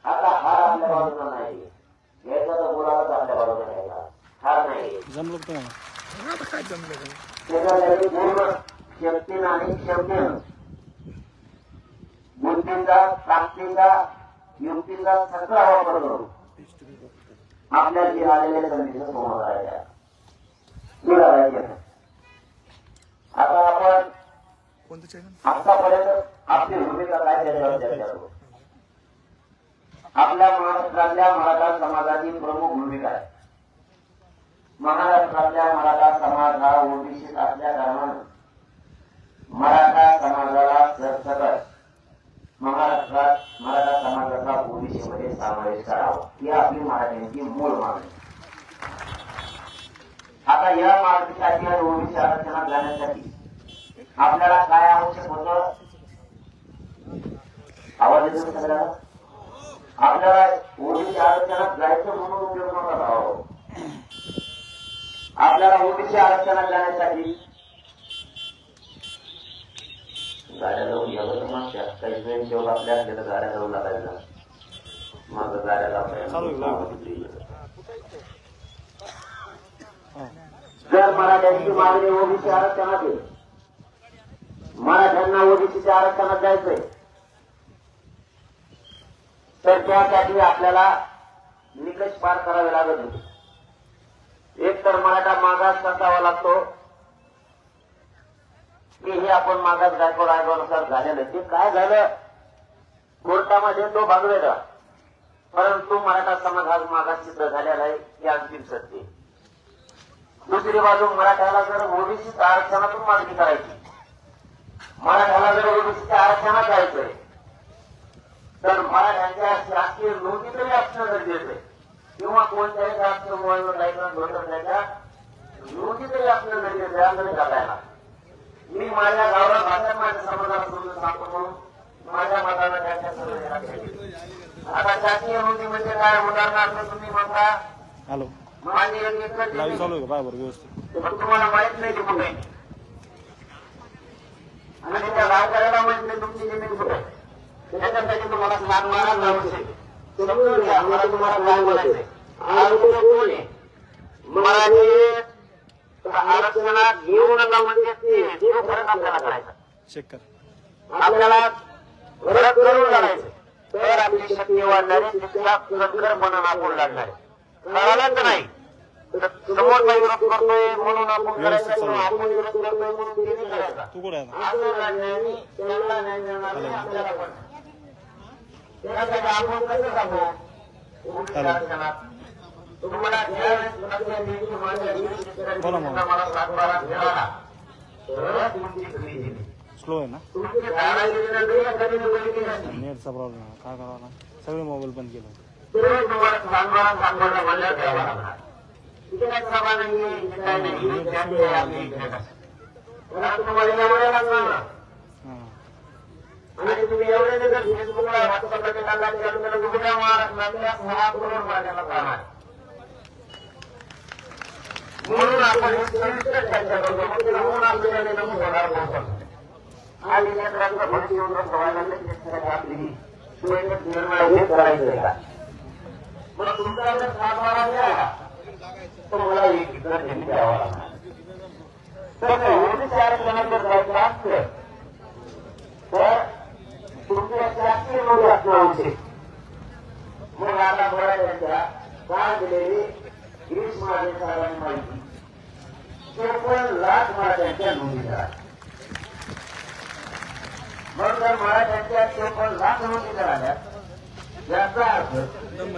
आता हार आपल्या बाजूला नाही घ्यायचा तर बोलायला आपल्या बाजूला घ्यायला हार नाही जमलं का तुम्हाला त्याच्यासाठी पूर्ण शक्तीनं आणि क्षमतेनं बुद्धीचा ताकदीचा युक्तीचा सगळा वापर करू आपल्या जे आलेल्या संधीचं समोर करायच्या करायचे आता आपण आतापर्यंत आपली भूमिका काय त्याच्यावर चर्चा करू आपल्या महाराष्ट्रातल्या मराठा समाजाची प्रमुख भूमिका आहे महाराष्ट्रातल्या मराठा समाज हा ओबीसीत असल्या कारणानं मराठा समाजाला सरसकट महाराष्ट्रात मराठा समाजाचा ओबीसी मध्ये समावेश करावा ही आपली मराठ्यांची मूळ मागणी आता या मागणीसाठी आणि ओबीसी आरक्षणात जाण्यासाठी आपल्याला काय आवश्यक होतं आवाज येतो सगळ्याला आपल्याला ओबीसी आरक्षणात जायचं म्हणून उपयोग नव्हता भाव आपल्याला ओबीसी आरक्षणात जाण्यासाठी गाड्या जाऊन यावं मागच्या काही स्वयंसेवक आपल्या असलेल्या गाड्या जाऊन लागायला माझं गाड्याला जर मराठ्यांची मागणी ओबीसी आरक्षणात आहे मराठ्यांना ओबीसीच्या आरक्षणात जायचंय तर त्यासाठी आपल्याला निकष पार करावे लागत होते एक तर मराठा मागास असावा लागतो की हे आपण मागास गायकवाड आयोगानुसार झालेलं ते काय झालं कोर्टामध्ये तो भाग वेगळा परंतु मराठा समाज हा मागास सिद्ध झालेला आहे ही अंतिम सत्य दुसरी बाजू मराठ्याला जर ओबीसी आरक्षणातून मागणी करायची मराठ्याला जर ओबीसीच्या आरक्षणात जायचंय तर मराठ्यांच्या शासकीय नोंदी तरी असणं गरजेचं आहे किंवा कोणत्याही राष्ट्रीय त्याच्या नोंदी तरी असणं गरजेचं आहे असं करायला मी माझ्या गावाला भाषा माझ्या समाजाला समजून सांगतो म्हणून माझ्या मताला त्यांच्या सर्व आता शासकीय नोंदी म्हणजे काय उदाहरणार्थ तुम्ही म्हणता हॅलो माझी एक एकर लाईव्ह चालू आहे का बरोबर व्यवस्थित पण तुम्हाला माहित नाही ती कुठे आणि त्या गावकऱ्याला माहित नाही तुमची जमीन कुठे त्याच्यासाठी तुम्हाला सांगणारा आवश्यक समजून घ्या मला तुम्हाला काय बोलायचंय आरोग्य कोण आहे मराठी आरक्षणात घेऊ नका म्हणजे ते फरक आपल्याला करायचा चेक कर आपल्याला फरक करून काढायचं तर आपली शक्ती वाढणारी तितका प्रखरपणा आपण लागणार कळालंच नाही समोर काही विरोध करतोय म्हणून आपण करायचं आपण विरोध करतोय म्हणून ते नाही करायचा तू कुठे आहे असं लढण्याने त्यांना नाही मिळणार नाही आपल्याला पण त्यासाठी आपण कसं सांगू तुम्हाला बोला मग. मला सातबारा मिळाला तर तुमची खरी दिली स्लो आहे ना तुमची धारा योजना कधी नेटचा प्रॉब्लेम आहे काय करावा सगळे मोबाईल बंद केले तुम्हाला सांगणारा म्हणल्या द्यावा लागणार इथे काय सभा नाहीये इथे काय नाही त्यामुळे आपली इथे कसं तुम्हाला एवढ्या लागणार हां आणि तुम्ही एवढे जर फेसबुकला व्हॉट्सअपला टाकला तर कुठल्या महाराष्ट्रातल्या 6 करोड माझ्याला पाहणार म्हणून आपण सविस्तर चर्चा करतो म्हणून आपल्याला नमूद होणार नव्हतं आणि क्षेत्रातलं भविष्य सवालांना शेतकऱ्याची आपली सोयीच निर्णय करायचं आहे का मग तुमचा जर सातबारा मिळाला तर मला एक इतर त्यांनी द्यावा लागणार तर ओबीसी आरक्षणात जर जायचं असतं तर तुमच्या शासकीय नोंदी असणं आवश्यक मग आता मराठ्यांच्या काल दिलेली गिरीश महाजन साहेबांनी माहिती 54 लाख मराठ्यांच्या नोंदी करा मग जर मराठ्यांच्या 54 लाख नोंदी झाल्या याचा अर्थ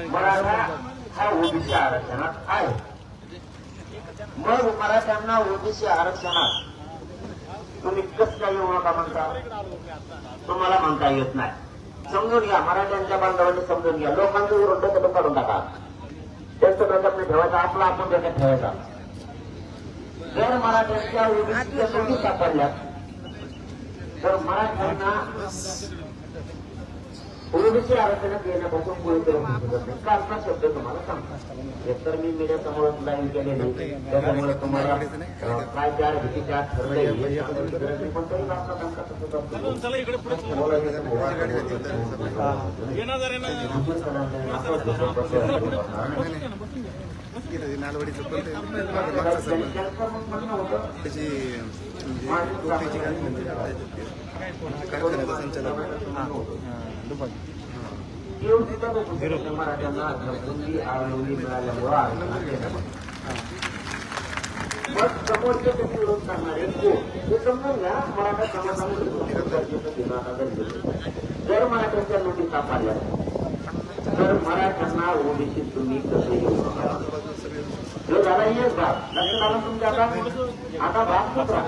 मराठा हा ओबीसी आरक्षणात आहे. मग मराठ्यांना ओबीसी आरक्षणात तुम्ही कसं काय येऊ नका म्हणता? तुम्हाला म्हणता येत नाही. समजून घ्या, मराठ्यांच्या बांधवांनी समजून घ्या. लोकांचं विरोध डोक्यातून काढून टाका. त्यांचं डोक्यात नाही ठेवायचा, आपला आपण डोक्यात ठेवायचा. जर मराठ्यांच्या ओबीसीच्या नोंदी सापडल्या तर मराठ्यांना ओबीसी आरक्षणात येण्यापासून कोणी करून कालचा शब्द तुम्हाला सांगतो. एकतर मी मीडियासमोर लाईव्ह केलेले, त्याच्यामुळे तुम्हाला काय त्या भीतीच्या ठरले पण तरी आपला धंदा तसंच मराठ्यांना संधी आवडली मिळाल्यामुळे मग समोरचे कसे विरोध करणारे हे समजून घ्या. मराठा समाजामध्ये जर मराठ्यांच्या नोंदी सापडल्या तर मराठ्यांना ओबीसी तुम्ही कसं येऊ नका. जो झाला एक भाग लक्षात आला तुमच्या. आता भाग दुसरा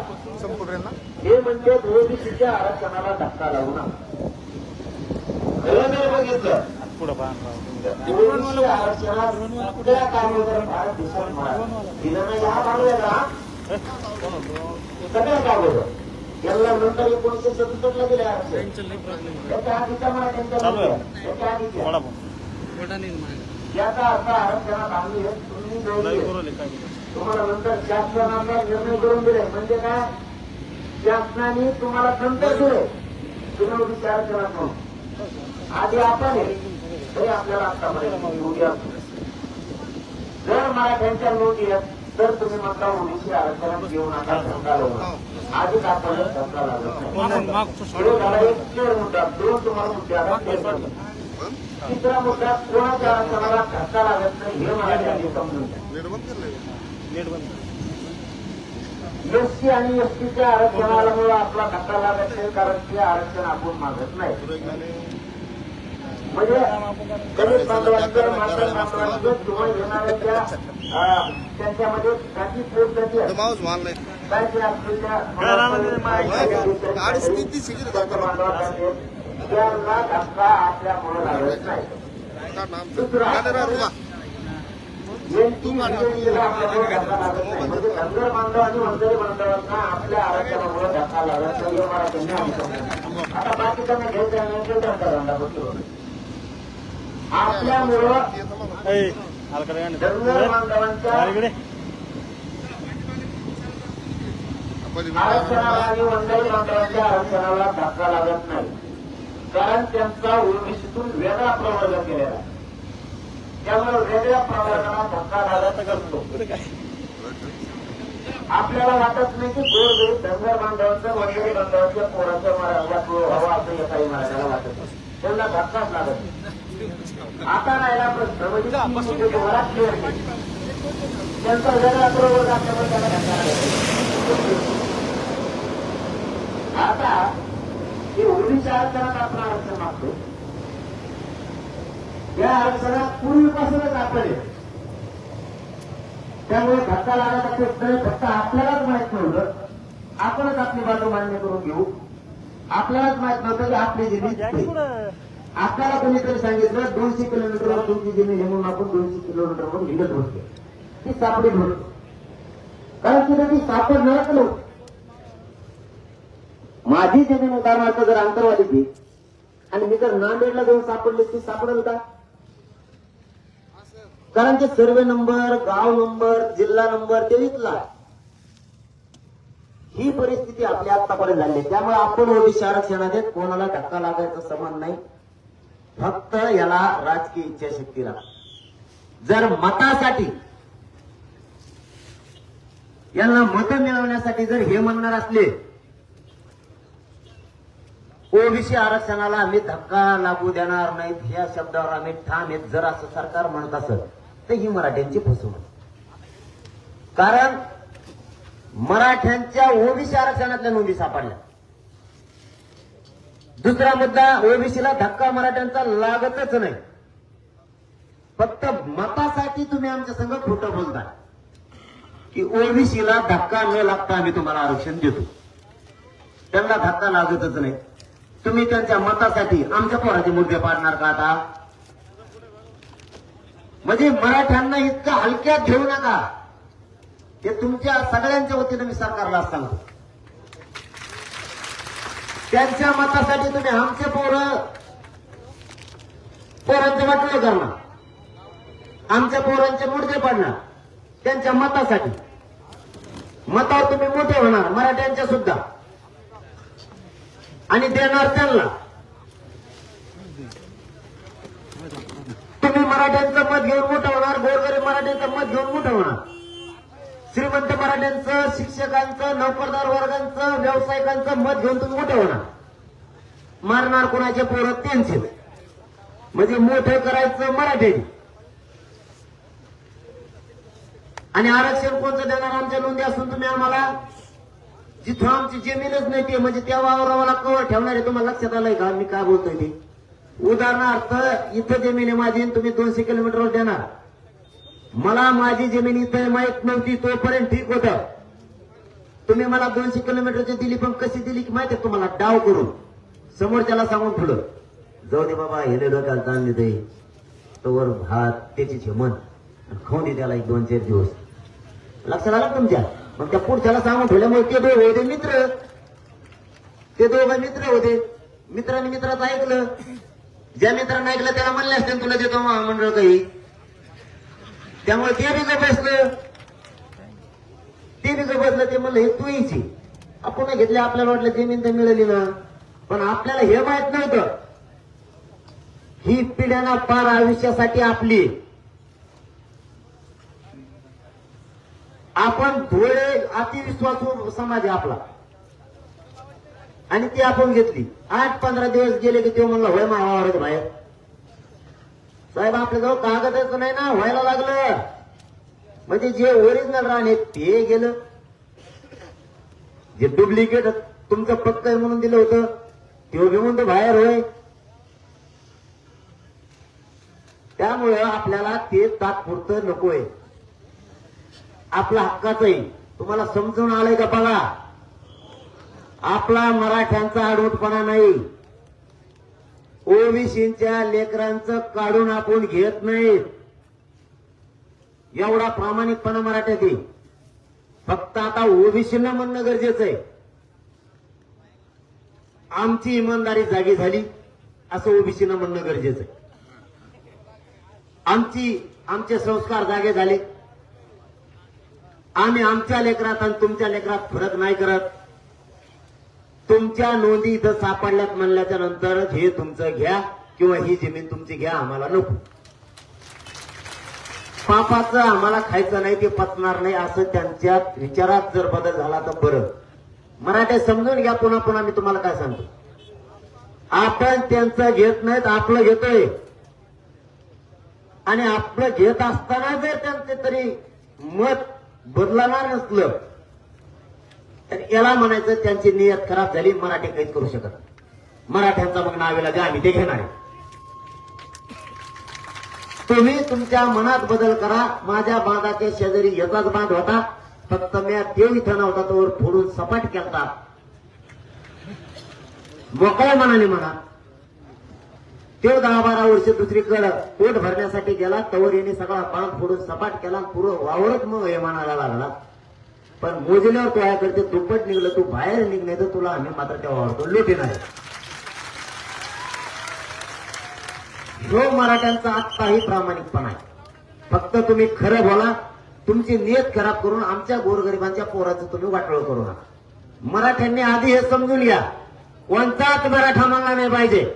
हे म्हणजे ओबीसीच्या आरक्षणाला धक्का लावू नका. बघितलं ओबीसी आरक्षणात कुठल्या कामगार भारत देशात दिलं या भागलेला सगळ्या कामगार याला नंतर 1967 दिले आरक्षण. त्याच्या आधीचा त्याच्या आधीच्या याचा अर्थ आरक्षणात आणली तुम्हाला नंतर शासनाचा निर्णय करून दिले. म्हणजे काय, शासनाने तुम्हाला नंतर दिले तुम्ही ओबीसी आरक्षणात म्हणून. आधी आपण तरी आपल्याला आतापर्यंत नोंदी असतो. जर मराठ्यांच्या नोंदी आहेत तर तुम्ही म्हणता ओबीसी आरक्षणात घेऊ नका, धक्का लावू नका. आधीच आपण धक्का लागत नाही. एक क्लिअर मुद्दा, दोन तुम्हाला मुद्दे आता. तिसरा मुद्दा, कोणाच्या आरक्षणाला धक्का लागत नाही हे मराठी समजून घ्या. एससी आणि एसटीच्या आरक्षणाला आपला धक्का लागत नाही, कारण ते आरक्षण आपण मागत नाही. म्हणजे दलित बांधवांचं माता बांधवांचं किंवा येणाऱ्या त्यांच्यामध्ये जाती पोट जाती त्यांना धक्का आपल्यामुळे लागत नाही. दुसरा म्हणजे धनगर बांधव आणि वंजारी बांधवांना आपल्या आरक्षणामुळे धक्का लागत नाही. आता बाकीच्यांना घ्यायचं नाही धंदा बसतो. आपल्यामुळं धनगर बांधवांच्या आरक्षणाला आणि वंजारी बांधवांच्या आरक्षणाला धक्का लागत नाही, कारण त्यांचा ओबीसीतून वेगळा प्रवर्ग केलेला आहे. त्यामुळे वेगळ्या प्रवर्गाला धक्का लागत करतो. आपल्याला वाटत नाही की गोरगरीब धनगर बांधवांचं वंजारी बांधवांच्या पोराचं व्हावं असं काही मराठ्याला वाटत नाही. त्यांना धक्काच लागत नाही. आता राहिला प्रश्न म्हणजे त्यांचा वेगळा प्रवर्ग असल्यामुळे त्याला धक्का लागत. आता हे ओबीसी आरक्षणात आपण आरक्षण मागतो. या आरक्षणात पूर्वीपासूनच आपण त्यामुळे धक्का लागायचा प्रश्न फक्त आपल्यालाच माहित नव्हतं. आपणच आपली बाजू मान्य करून घेऊ. आपल्यालाच माहित नव्हतं की आपली जमीन, आपल्याला कोणीतरी सांगितलं 200 किलोमीटरवर तुमची जमीन म्हणून आपण 200 किलोमीटरवर निघत होतो. ती सापडी होती, कारण तिथे ती सापडणारच नव्हती. माझी जमीन उदाहरणार्थ जर अंतरवादीची आणि मी जर नांदेडला जाऊन सापडले, ती सापडेल का? कारण ते सर्वे नंबर, गाव नंबर, जिल्हा नंबर ते विकला. ही परिस्थिती आपल्या आतापर्यंत झाली. त्यामुळे आपण ओबीसी आरक्षणात कोणाला धक्का लागायचा समान नाही. फक्त याला राजकीय इच्छाशक्ती लागते. जर मतासाठी यांना मतं मिळवण्यासाठी जर हे म्हणणार असले ओबीसी आरक्षणाला आम्ही धक्का लागू देणार नाहीत, ह्या शब्दावर आम्ही ठाम आहेत, जर असं सरकार म्हणत असेल तर ही मराठ्यांची फसवणूक. कारण मराठ्यांच्या ओबीसी आरक्षणातल्या नोंदी सापडल्या. दुसरा मुद्दा, ओबीसीला धक्का मराठ्यांचा लागतच नाही. फक्त मतासाठी तुम्ही आमच्या संग खोटं बोलताय की ओबीसीला धक्का न लागता आम्ही तुम्हाला आरक्षण देतो. त्यांना धक्का लागतच नाही. तुम्ही त्यांच्या मतासाठी आमच्या पोराचे मुद्दे पाडणार का आता? म्हणजे मराठ्यांना इतकं हलक्यात घेऊ नका. हे तुमच्या सगळ्यांच्या वतीनं मी सरकारला सांगतो. त्यांच्या मतासाठी तुम्ही आमचे पोरांचे वाटोळे करणार, आमच्या पोरांचे मुद्दे पाडणार त्यांच्या मतासाठी. मतावर तुम्ही मोठे होणार मराठ्यांच्या सुद्धा आणि देणार त्यांना. तुम्ही मराठ्यांचं मत घेऊन मोठं होणार, गोरगरीब मराठ्यांचं मत घेऊन मोठं होणार, श्रीमंत मराठ्यांचं, शिक्षकांचं, नोकरदार वर्गांचं, व्यावसायिकांचं मत घेऊन तुम्ही मोठे होणार. मारणार कोणाचे पोरं त्यांचे. म्हणजे मोठं करायचं मराठी. आणि आरक्षण कोणतं देणार? आमच्या नोंदी असून तुम्ही आम्हाला जिथं आमची जमीनच नाही ते म्हणजे त्या वावराला कवर ठेवणार आहे. तुम्हाला लक्षात आलंय का मी काय बोलतोय ते? उदाहरणार्थ इथं जमीन आहे माझी, तुम्ही 200 किलोमीटरवर देणार. मला माझी जमीन इथं माहित नव्हती तोपर्यंत ठीक होतं. तुम्ही मला 200 किलोमीटरची दिली, पण कशी दिली की माहिती तुम्हाला? डाव करून समोरच्याला सांगून पुढं जाऊ दे बाबा, हे डोक्याला ताण देते तोवर भात त्याची झेमन खाऊन दे त्याला 1-2-4 दिवस. लक्षात आलं तुमच्या? मग त्या पुढच्याला सांगून ठेवल्यामुळे ते दोघे होते मित्र. ते दोघं मित्र होते. मित्रांनी मित्राचं ऐकलं. ज्या मित्रांनी ऐकलं त्याला म्हणले असते तुला देतो मंडळ काही. त्यामुळे ते बी बसलं. ते बी बसलं. ते म्हणलं हे तू यायची आपण घेतले. आपल्याला वाटलं जमीन तर मिळाली ना, पण आपल्याला हे माहित नव्हतं ही पिढ्यांना पार आयुष्यासाठी आपली. आपण थोडे अतिविश्वासू समाज आहे आपला आणि ती आपण घेतली. 8-15 दिवस गेले की तो म्हणला होय मावावर बाहेर. साहेब आपल्याजवळ कागदच नाही ना, व्हायला लागलं. म्हणजे जे ओरिजिनल राहणे ते गेलं. जे डुप्लिकेट तुमचं पक्क आहे म्हणून दिलं होतं ते घेऊन तो बाहेर होय. त्यामुळं आपल्याला ते तात्पुरतं नकोय. आपला हक्काचं आहे. तुम्हाला समजून आलंय का बघा? आपला मराठ्यांचा आडवटपणा नाही. ओबीसीच्या लेकरांचं काढून आपण घेत नाही. एवढा प्रामाणिकपणा मराठ्यात आहे. फक्त आता ओबीसींना म्हणणं गरजेचं आहे आमची इमानदारी जागी झाली असं ओबीसींना म्हणणं गरजेचं आहे. आमचे संस्कार जागे झाले. आम्ही आमच्या लेकरात आणि तुमच्या लेकरात फरक नाही करत. तुमच्या नोंदी इथं सापडल्यात म्हणल्याच्या नंतर हे तुमचं घ्या किंवा ही जमीन तुमची घ्या, आम्हाला नको. पापाचं आम्हाला खायचं नाही, ते पचणार नाही असं त्यांच्या विचारात जर बदल झाला तर बरं. मराठी समजून घ्या. पुन्हा पुन्हा मी तुम्हाला काय सांगतो, आपण त्यांचं घेत नाहीत, आपलं घेतोय. आणि आपलं घेत असताना जर त्यांचे तरी मत बदलणार नसलं तर याला म्हणायचं त्यांची नियत खराब झाली. मराठी काहीच करू शकत. मराठ्यांचा मग नावेला द्या, आम्ही ते घेणार आहे. तुम्ही तुमच्या मनात बदल करा. माझ्या बांधाच्या शेजारी याचाच बांध होता, फक्त मी देव इथं नव्हता तोवर फोडून सपाट केलता. मोकळ्या मनाने म्हणा. तो 10-12 वर्ष दुसरीकडे पोट भरण्यासाठी गेला, तवर येणे सगळा बांध फोडून सपाट केला. पुरं वावरत मग हे म्हणायला लागला. पण मोजल्यावर तो या करते दुप्पट निघलं. तू बाहेर निघ नाही तर तुला आम्ही मात्र त्या वावरतो लोटी नाही. जो मराठ्यांचा आत्ताही प्रामाणिकपणा आहे. फक्त तुम्ही खरं बोला. तुमची नियत खराब करून आमच्या गोरगरिबांच्या पोराचं तुम्ही वाटोळ करू नका. मराठ्यांनी आधी हे समजून घ्या, कोणताच मराठा मागला नाही पाहिजे.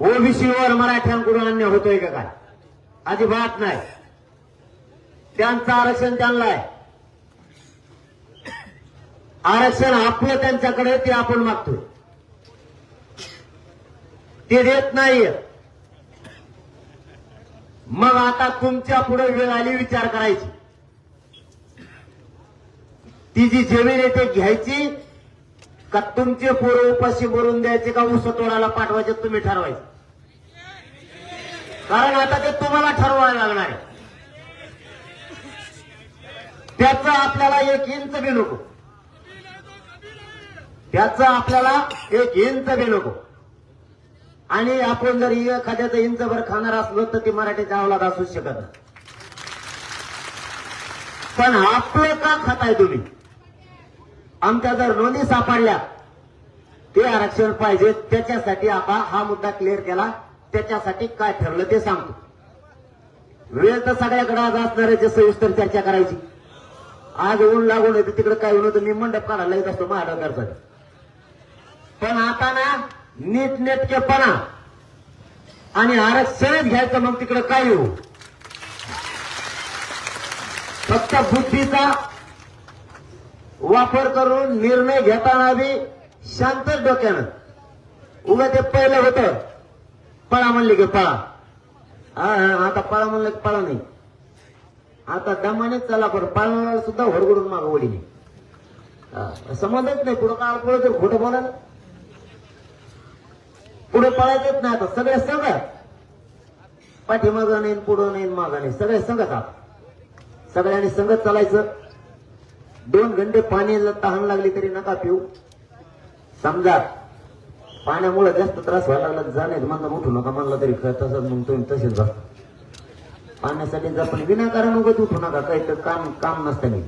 ओबीसीवर मराठ्यांकडून अन्याय होतोय का काय? अजिबात नाही. त्यांचं आरक्षण त्यांना आहे. आरक्षण आपलं त्यांच्याकडे, ते आपण मागतोय. ते देत नाहीये. मग आता तुमच्या पुढे वेळ आली विचार करायची. ती जी जमीन आहे ते घ्यायची का तुमचे पोरं उपाशी मरून द्यायचे का ऊस तोडायला पाठवायचे तुम्ही ठरवायचं. कारण आता ते तुम्हाला ठरवायला लागणार आहे. त्याचं आपल्याला 1 इंच बी नको, त्याचं आपल्याला 1 इंच बी नको. आणि आपण जर एखाद्याचं इंचभर खाणार असलो तर ती मराठीच्या अवलाद असूच शकत नाही. पण आपलं का खाताय तुम्ही? आमच्या जर नोंदी सापडल्या ते आरक्षण पाहिजे, त्याच्यासाठी आता हा मुद्दा क्लिअर केला. त्याच्यासाठी काय ठरलं ते सांगतो. वेळ तर सगळ्याकडे आज असणार आहे, जसं सविस्तर चर्चा करायची. आज ऊन लागून येते तिकडे काय होऊन होतं, मी मंडप काढायला येत असतो माझ्या डोक्यासाठी. पण आता ना नीटनेटकेपणा आणि आरक्षणच घ्यायचं, मग तिकडे काय येऊ. फक्त बुद्धीचा वापर करून निर्णय घेताना बी शांतच डोक्यानं. उगा ते पहिलं होतं पळा म्हणले की पळा, आता पळा म्हणलं की पळा नाही. आता दमानेच चला, पण पळणाऱ्याला सुद्धा होडगडून मागं वडीने संबंधच नाही. पुढं काळ पुढे तर खोटं बोलायला पुढे पळायचंच नाही. आता सगळे संघ, पाठीमागं नाही, पुढं नाही, मागं नाही, सगळे संघच. आता सगळ्यांनी संगत चालायचं. 2 घंटे पाण्याला तहान लागली तरी नका पिऊ. समजा पाण्यामुळे जास्त त्रास व्हायला लागला, जाणे म्हणलं उठू नका म्हणलं तरी तसंच, मग तुम्ही तसेच बस. पाण्यासाठी जा, पण विनाकारण उगत उठू नका. काही तर काम नसतं नाही.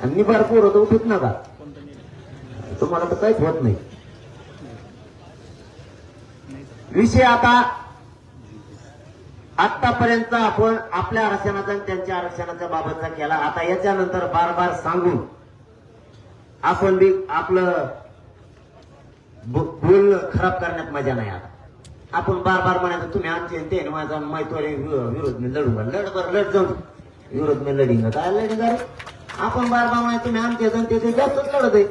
आणि निभार पोर होतं उठूच नका, तुम्हाला तर काहीच होत नाही. विषय आता आतापर्यंत आपण आपल्या आरक्षणाचा आणि त्यांच्या आरक्षणाच्या बाबतचा केला. आता याच्यानंतर बार सांगून आपण बी आपलं बोल खराब करण्यात मजा नाही. आता आपण बार म्हणायचं तुम्ही आमचे ते माझा मैत्वारी विरोध मी लढूंगा, लढ जाऊन विरोध मी लढींगा. काय लढींगा रे? आपण बार म्हणायचं तुम्ही आमचे जनते जास्तच लढत आहे.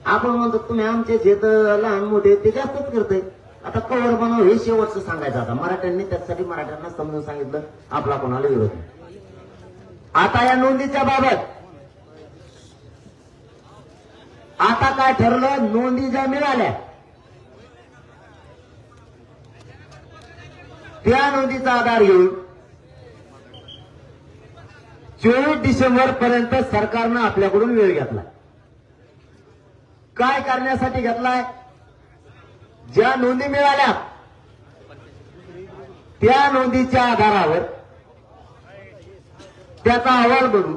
आपण म्हणतो तुम्ही आमचे जे लहान मोठे ते जास्तच करतय. आता कवर बनव हे शेवटचं सांगायचं. आता मराठ्यांनी त्यासाठी मराठ्यांना समजून सांगितलं आपला कोणाला विरोध नाही. आता या नोंदीच्या बाबत आता काय ठरलं, नोंदी ज्या मिळाल्या त्या नोंदीचा आधार घेऊन 24 डिसेंबर पर्यंत सरकारनं आपल्याकडून वेळ घेतला. काय करण्यासाठी घेतलाय? ज्या नोंदी मिळाल्या त्या नोंदीच्या आधारावर त्याचा अहवाल बनवून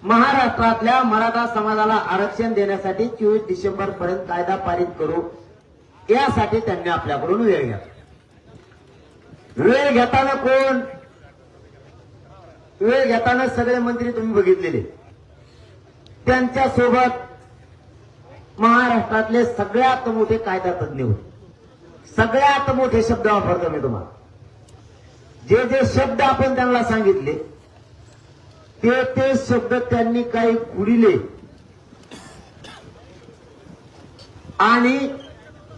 महाराष्ट्रातल्या मराठा समाजाला आरक्षण देण्यासाठी 24 डिसेंबर पर्यंत कायदा पारित करू, यासाठी त्यांनी आपल्याकडून वेळ घेतला. वेळ घेताना कोण? वेळ घेताना सगळे मंत्री तुम्ही बघितलेले. त्यांच्यासोबत महाराष्ट्रातले सगळ्यात मोठे कायदा तज्ञ होते. सगळ्यात मोठे शब्द वापरतो मी तुम्हाला. जे जे शब्द आपण त्यांना सांगितले ते शब्द त्यांनी काही कुडिले आणि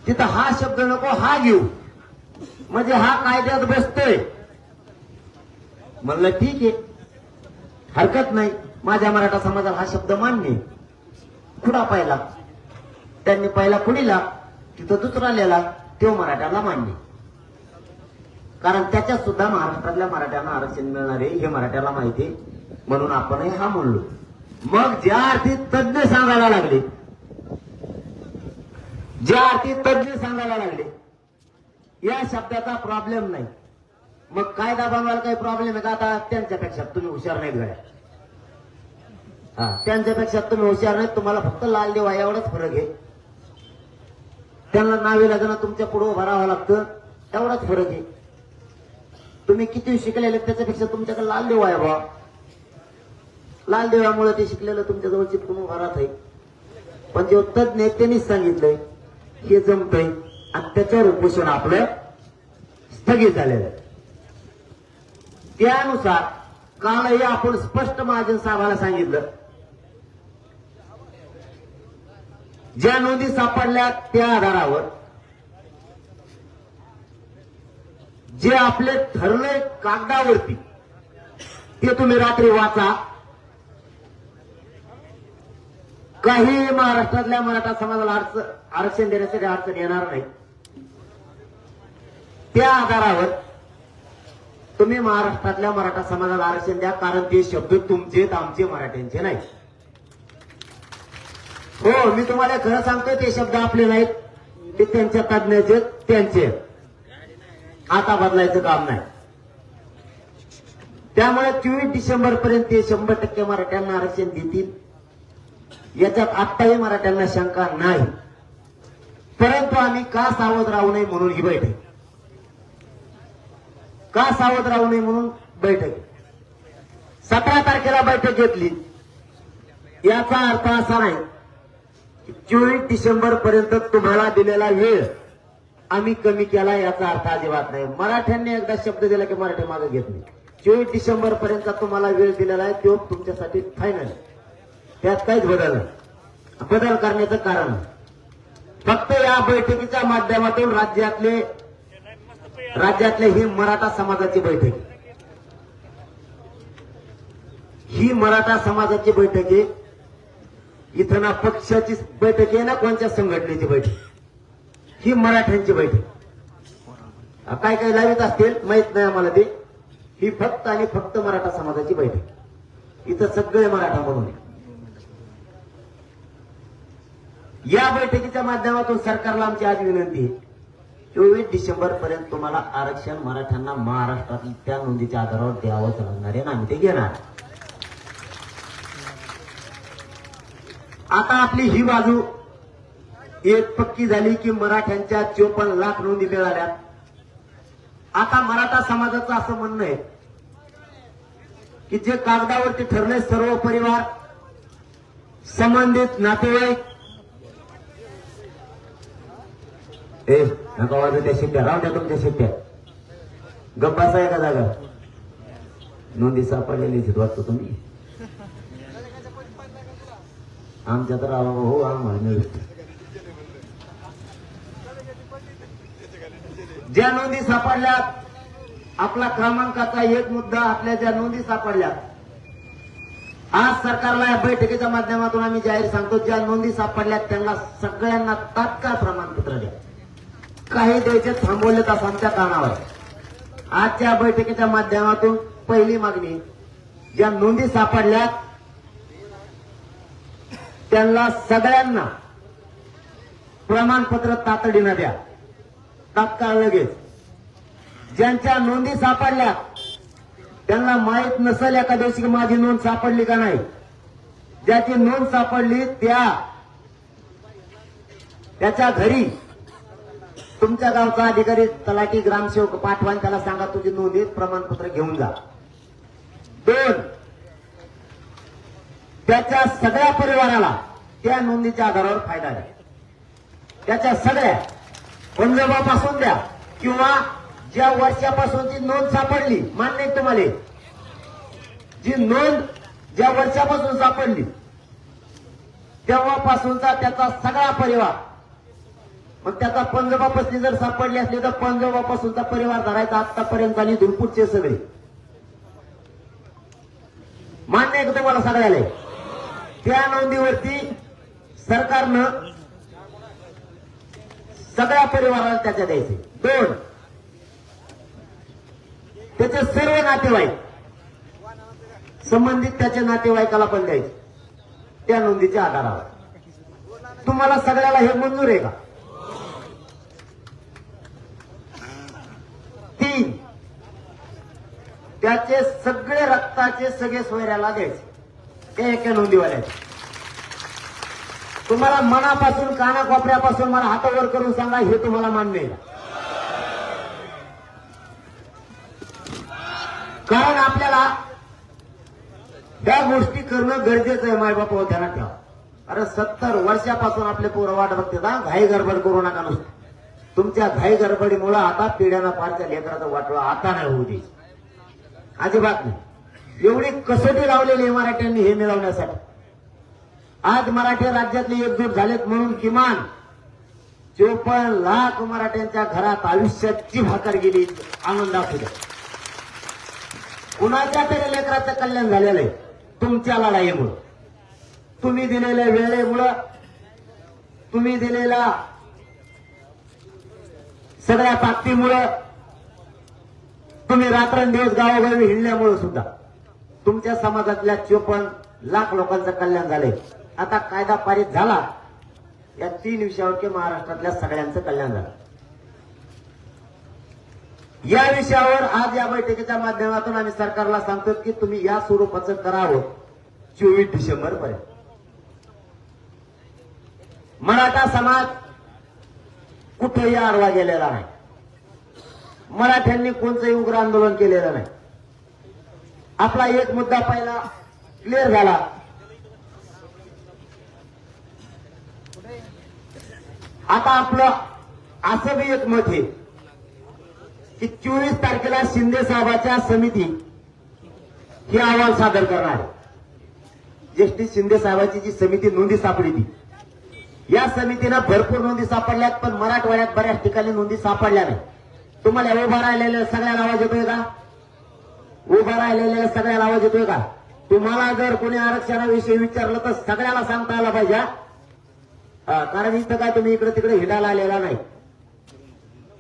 तिथं हा शब्द नको हा घेऊ, म्हणजे हा कायद्यात बसतोय. म्हणलं ठीक आहे, हरकत नाही, माझ्या मराठा समाजाला हा शब्द मान्य. खुडा पाहिला त्यांनी, पहिला खुडीला, तिथं दुसरा लिहिला, तो मराठ्याला मान्य. कारण त्याच्यात सुद्धा महाराष्ट्रातल्या मराठ्यांना आरक्षण मिळणार आहे हे मराठ्याला माहिती आहे, म्हणून आपण हा म्हणलो. मग ज्या अर्थी तज्ञ सांगायला लागले, ज्या अर्थी तज्ञ सांगायला लागले या शब्दाचा प्रॉब्लेम नाही, मग कायदा बनवायला काही प्रॉब्लेम आहे का? आता त्यांच्यापेक्षा तुम्ही हुशार नाहीत गड्या. त्यांच्यापेक्षा तुम्ही हुशार नाहीत, तुम्हाला फक्त लाल देवा एवढाच फरक आहे. त्यांना नावे लागणं तुमच्या पुढे उभं राहावं लागतं, एवढाच फरक आहे. तुम्ही किती शिकलेले त्याच्यापेक्षा तुमच्याकडे लाल देव आहे बा. लाल देवामुळे ते शिकलेलं तुमच्या जवळ चिपकून उभा राहत आहे. पण जे तज्ञ त्यांनीच सांगितलंय हे जमतंय आणि त्याच्यावर उपोषण आपलं स्थगित झालेलं आहे. त्यानुसार कालही आपण स्पष्ट महाजन साहेबांना सांगितलं, ज्या नोंदी सापडल्या त्या आधारावर जे आपले ठरले कागदावरती ते तुम्ही रात्री वाचा. काही महाराष्ट्रातल्या मराठा समाजाला आरक्षण देण्यासाठी अडचण येणार नाही. त्या आधारावर तुम्ही महाराष्ट्रातल्या मराठा समाजाला आरक्षण द्या, कारण ते शब्द तुमचे आमचे मराठ्यांचे नाही. हो, मी तुम्हाला खरं सांगतोय, ते शब्द आपले नाहीत, ते त्यांच्या तज्ञाचे, त्यांचे. आता बदलायचं काम नाही. त्यामुळे 24 डिसेंबर पर्यंत ते 100% मराठ्यांना आरक्षण देतील, याच्यात आत्ताही मराठ्यांना शंका नाही. परंतु आम्ही का सावध राहू नये म्हणून ही बैठक, का सावध राहू नये म्हणून बैठक. 17 तारखेला बैठक घेतली, याचा अर्थ असा नाही 24 डिसेंबर पर्यंत तुम्हाला दिलेला वेळ आम्ही कमी केला, याचा अर्थ अजिबात नाही. मराठ्यांनी एकदा शब्द दिला की मराठी मागे घेत नाही. 24 डिसेंबर पर्यंत तुम्हाला वेळ दिलेला आहे, तो तुमच्यासाठी फायनल. त्यात काहीच बदल नाही. बदल करण्याचं कारण फक्त या बैठकीच्या माध्यमातून राज्यातले ही मराठा समाजाची बैठक, ही मराठा समाजाची बैठक आहे. इथं ना पक्षाची बैठक आहे ना कोणत्या संघटनेची बैठक, ही मराठ्यांची बैठक. काय काय लावित असतील माहित नाही आम्हाला ते. ही फक्त आणि फक्त मराठा समाजाची बैठक. इथं सगळे मराठा म्हणून. या बैठकीच्या माध्यमातून सरकारला आमची आज विनंती आहे, 24 डिसेंबर पर्यंत तुम्हाला आरक्षण मराठ्यांना महाराष्ट्रातील त्या नोंदीच्या आधारावर द्यावंच लागणार आहे, आम्ही ते घेणार. आता आपली ही बाजू एक पक्की झाली की मराठ्यांच्या 54 लाख नोंदी मिळाल्या. आता मराठा समाजाचं असं म्हणणं आहे की जे कागदावरती ठरले सर्व परिवार, संबंधित नातेवाईक, नका वाजू त्या शिट्ट्या, राहू द्या तुमच्या शिट्ट्या, गप्पासा एका जागा. नोंदी सापडलेली वाटतो तुम्ही, आमच्या तर हो आम्हाला ज्या नोंदी सापडल्यात, आपला क्रमांकाचा एक मुद्दा, आपल्या ज्या नोंदी सापडल्यात, आज सरकारला या बैठकीच्या माध्यमातून आम्ही जाहीर सांगतो, ज्या नोंदी सापडल्यात त्यांना सगळ्यांना तात्काळ प्रमाणपत्र द्या. काही द्यायचे थांबवले तास आमच्या कानावर. आजच्या बैठकीच्या माध्यमातून पहिली मागणी, ज्या नोंदी सापडल्यात त्यांना सगळ्यांना प्रमाणपत्र तातडीनं द्या, तात्काळ लगेच. ज्यांच्या नोंदी सापडल्या त्यांना माहित नसेल एका दिवशी की माझी नोंद सापडली का नाही, ज्याची नोंद सापडली त्याच्या घरी तुमच्या गावचा अधिकारी, तलाठी, ग्रामसेवक पाठवा, त्याला सांगा तुझी नोंदी प्रमाणपत्र घेऊन जा. 2, त्याच्या सगळ्या परिवाराला त्या नोंदीच्या आधारावर फायदा द्या. त्याच्या सगळ्या पंजोबापासून द्या, किंवा ज्या वर्षापासूनची नोंद सापडली, मान्य आहे तुम्हाला, जी नोंद ज्या वर्षापासून सापडली तेव्हापासूनचा त्याचा सगळा परिवार, मग त्याचा पंजोबापासून जर सापडली असली तर पंजोबापासूनचा परिवार धरायचा, आतापर्यंत आणि धुरपुटचे सगळे. मान्य आहे का तुम्हाला सगळ्याला? त्या नोंदीवरती सरकारनं सगळ्या परिवाराला त्याच्या द्यायचे. 2, त्याचे सर्व नातेवाईक, संबंधित त्याच्या नातेवाईकाला पण द्यायचे त्या नोंदीच्या आधारावर. तुम्हाला सगळ्याला हे मंजूर आहे का? 3, त्याचे सगळे रक्ताचे सगळे सोयऱ्याला द्यायचे, त्या एका नोंदीवाल्याचे. तुम्हाला मनापासून कानाकोपऱ्यापासून मला हातावर करून सांगा, हे तुम्हाला मान्य आहे? कारण आपल्याला त्या गोष्टी करणं गरजेचं आहे. मायबापा ध्यानात ठेवा. अरे 70 वर्षापासून आपले पोरं वाट बघते ना, घाई गडबड करू नका नुसतं. तुमच्या घाई गडबडीमुळे आता पिढ्यानं पारच्या लेकराचं वाटलं आता नाही होऊ दे, अजिबात नाही. एवढी कसोटी लावलेली मराठ्यांनी हे मिळवण्यासाठी. आज मराठी राज्यातले एकजूट झालेत म्हणून किमान 54 लाख मराठ्यांच्या घरात आयुष्याची भाकर गेली, आनंद असू द्या. कुणाच्या तरी लेकराचं कल्याण झालेलं आहे तुमच्या लढाईमुळे, तुम्ही दिलेल्या वेळेमुळं, तुम्ही दिलेल्या सगळ्या ताकदीमुळं तुम्ही रात्रंदिवस गावोगावी हिंडल्यामुळे सुद्धा तुमच्या समाजातल्या 54 लाख लोकांचं कल्याण झालंय. आता कायदा पारित झाला, या 3 विषयावर महाराष्ट्रातल्या सगळ्यांचं कल्याण झालं. या विषयावर आज या बैठकीच्या माध्यमातून आम्ही सरकारला सांगतो की तुम्ही या स्वरूपाचं करावं 24 डिसेंबर पर्यंत. मराठा समाज कुठेही आडवा गेलेला नाही. मराठ्यांनी कोणतंही उग्र आंदोलन केलेलं नाही. आपला एक मुद्दा पहिला क्लिअर झाला. आता आपलं असं बी एक मत आहे की 24 तारखेला शिंदे साहेबाच्या समिती ही अहवाल सादर करणार आहे. जस्टिस शिंदे साहेबांची जी समिती नोंदी सापडली ती, या समितीनं भरपूर नोंदी सापडल्यात, पण मराठवाड्यात बऱ्याच ठिकाणी नोंदी सापडल्या नाही. तुम्हाला उभा राहिलेल्या सगळ्याला आवाज येतोय का? उभा राहिलेल्या सगळ्याला आवाज येतोय का? तुम्हाला जर कोणी आरक्षणाविषयी विचारलं तर सगळ्याला सांगता आलं पाहिजे. कारण इथं काय तुम्ही इकडे तिकडे हिंडायला आलेला नाही.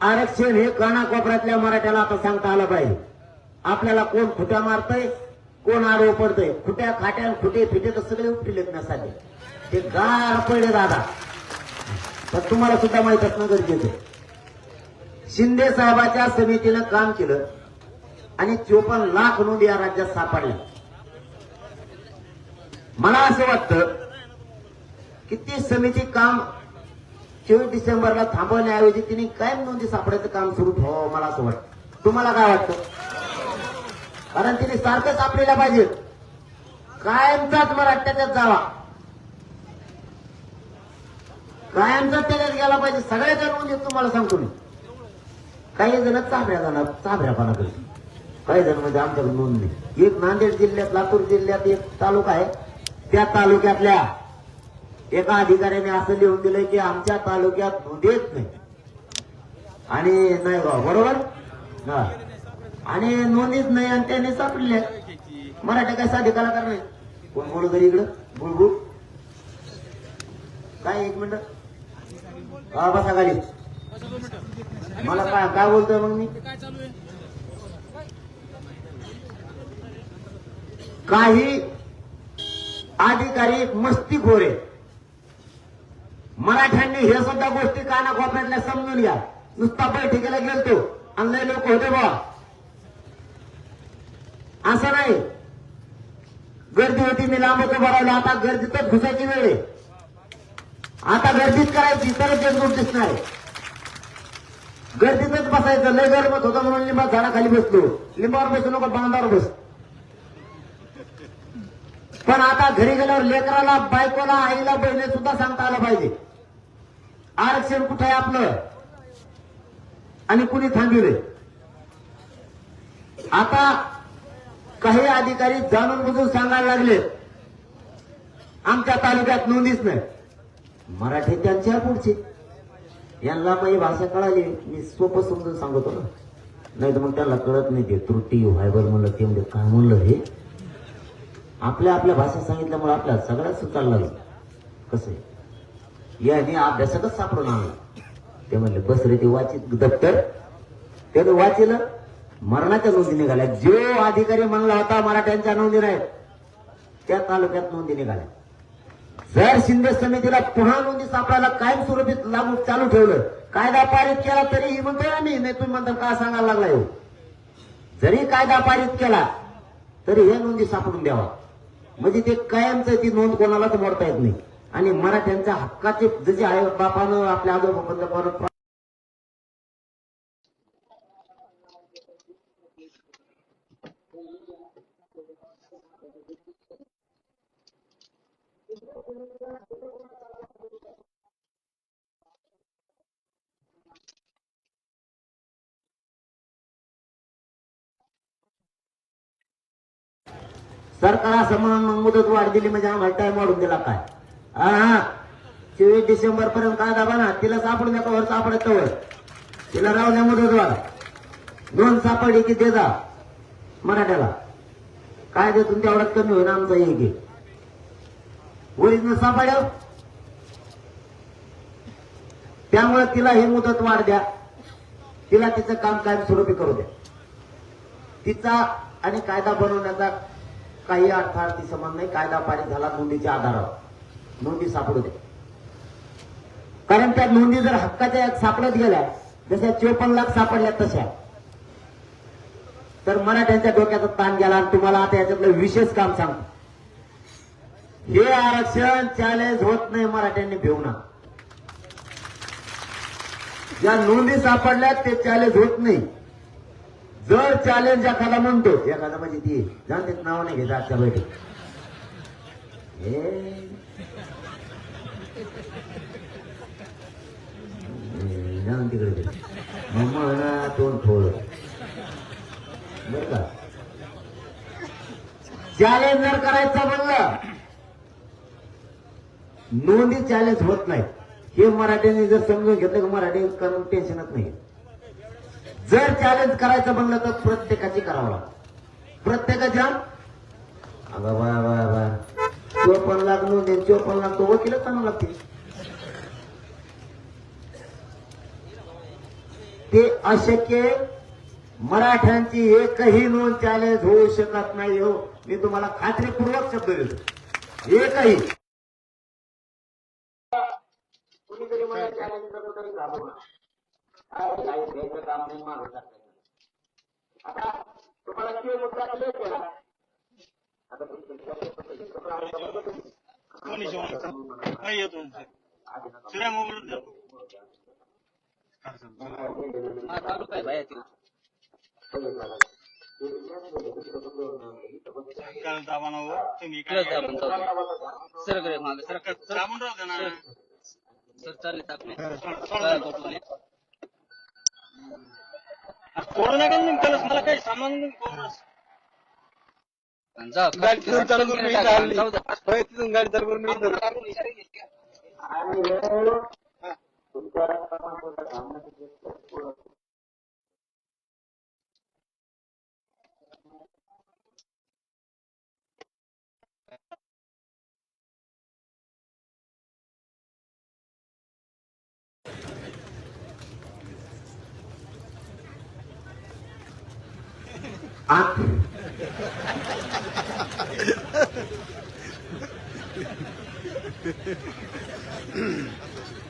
आरक्षण हे कानाकोपऱ्यातल्या मराठ्याला आता सांगता आलं पाहिजे. आपल्याला कोण खुट्या मारतय, कोण आडवं पडतंय, खुट्या खाट्या खुटे फिटे तर सगळे उपटिलेत नसाते. ते गार पडले दादा, पण तुम्हाला सुद्धा माहित असणं गरजेचं आहे. शिंदे साहेबाच्या समितीनं काम केलं आणि 54 लाख नोंदी या राज्यात सापडल्या. मला असं वाटतं की ती समिती काम 24 डिसेंबरला थांबवण्याऐवजी तिने कायम नोंदी सापडायचं काम सुरू ठेवावं, मला असं वाटतं. तुम्हाला काय वाटतं? कारण तिने सारखं सापडलेला पाहिजे. कायमचाच मराठ्याच्यात जावा, कायमचाच त्याच्यात गेला पाहिजे. सगळ्याच्या नोंदी तुम्हाला सांगतो मी. काही जण चाभऱ्यापणा करते, काही जण म्हणजे आमच्याकडे नोंद नाही. एक नांदेड जिल्ह्यात, लातूर जिल्ह्यात एक तालुका आहे, त्या तालुक्यातल्या एका अधिकाऱ्याने असं लिहून दिलंय की आमच्या तालुक्यात नोंदीच नाही. आणि नाही बरोबर ना, आणि नोंदीच नाही आणि त्यांनी सापडले. मराठा काय साधी कलाकार नाही. कोण बोलू तरी इकडं बुळबुळ काय? एक मिनिट बसा खाली. मला काय बोलतोय मग मी? काही अधिकारी मस्तीखोर आहे. मराठ्यांनी हे सुद्धा गोष्टी कानाकोपऱ्यातल्या समजून घ्या. नुसता बैठकीला गेलतो आणि लय लोक होते बा असं नाही. गर्दी होती, मी लांब उभं राहिलो. आता गर्दीतच घुसायची वेळ आहे. आता गर्दीत करायची तरच एकजूट दिसणार आहे. गर्दीतच बसायचं. लय गरमत होतं म्हणून लिंबा झाडाखाली बसलो. लिंबावर बसू नको, बांधावर बस. पण आता घरी गेल्यावर लेकराला, बायकोला, आईला, बहिणी सुद्धा सांगता आलं पाहिजे आरक्षण कुठे आहे आपलं आणि कुणी थांबविले. आता काही अधिकारी जाणून बुजून सांगायला लागले आमच्या तालुक्यात नोंदीच नाही. मराठी त्यांच्या पुढचे, यांना माझी भाषा कळाली. मी सोपं समजून सांगतो ना, नाही तर मग त्यांना कळत नाही. ते त्रुटी व्हायबर म्हणलं, ते म्हणजे काय म्हणलं हे. आपल्या भाषेत सांगितल्यामुळे आपल्या सगळ्याच सुचायला लागलं. कसं आहे, याने अभ्यासातच सापडून आणला. ते म्हणले बस रे, ते वाचित दप्तर त्यानं वाचिलं, मरणाच्या नोंदी निघाल्या. जो अधिकारी म्हणला होता मराठ्यांच्या नोंदी नाहीत, त्या तालुक्यात नोंदी निघाल्या. जर शिंदे समितीला पुन्हा नोंदी सापडायला कायमस्वरूपी लागू चालू ठेवलं, कायदा पारित केला तरीही म्हणतोय आम्ही, नाही तुम्ही म्हणता का सांगायला लागला येऊ. जरी कायदा पारित केला तरी हे नोंदी सापडून द्यावा. म्हणजे ते कायमचं ती नोंद कोणालाच मोडता येत नाही. आणि मराठ्यांच्या हक्काचे जसे आई बापानं आपल्या आजोबापानं सरकार असं म्हणून मग मुदत वाढ दिली म्हणजे आम्हाला टाइम वाढून दिला काय? हा 24 डिसेंबर पर्यंत कायदा बना, तिला सापडून द्या, वर सापडत वर तिला राहू द्या मुदत वाढ. दोन सापडली की दे जा मराठ्याला. कायद्यातून तेवढाच कमी होईल आमचा एक ओरिजिनल सापड्या. त्यामुळे तिला ही मुदत वाढ द्या, तिला तिचं काम कायमस्वरूपी करू द्या. तिचा आणि कायदा बनवण्याचा काही अर्थार्थी संबंध नाही. कायदा पारित झाला नोंदीच्या आधारावर, नोंदी सापडू दे. कारण त्या नोंदी जर हक्काच्या सापडत गेल्या, जशा 54 लाख सापडल्या तशा, तर मराठ्यांच्या डोक्याचा ताण गेला. आणि तुम्हाला आता याच्यातलं विशेष काम सांगतो, हे आरक्षण चॅलेंज होत नाही. मराठ्यांनी भिवू नका. ज्या नोंदी सापडल्या ते चॅलेंज होत नाही. जर चॅलेंज एखादा म्हणतो, एखादा म्हणजे ती जाणते नाव नाही घ्यायचं आजच्या बैठक, जाण तिकडे म्हणा तोंड थोडं बर का. चॅलेंज जर करायचं म्हणलं, नोंदी चॅलेंज होत नाही. हे मराठ्यांनी जर समजून घेतलं की मराठी करून टेन्शनच नाही. जर चॅलेंज करायचं म्हणलं तर प्रत्येकाची करावं लागतं. प्रत्येकाच्या 54 लाख नोंदी, 54 लाख तो वकीलच चांगला लागते. ते अशक्य. मराठ्यांची एकही नोंद चॅलेंज होऊ शकत नाही. हो, मी तुम्हाला खात्रीपूर्वक शब्द देतो, एकही. कुणीतरी मला चॅलेंज करतो तरी घाबरू नका. घ्यायचं काम नाही, मागं टाकायचं. आता तुम्हाला ते मुद्दा क्लिअर केला. आता सर चालले आपले सोडू नका ना त्याला, मला काही सामान गाडी चालू करून गाडी चालू करून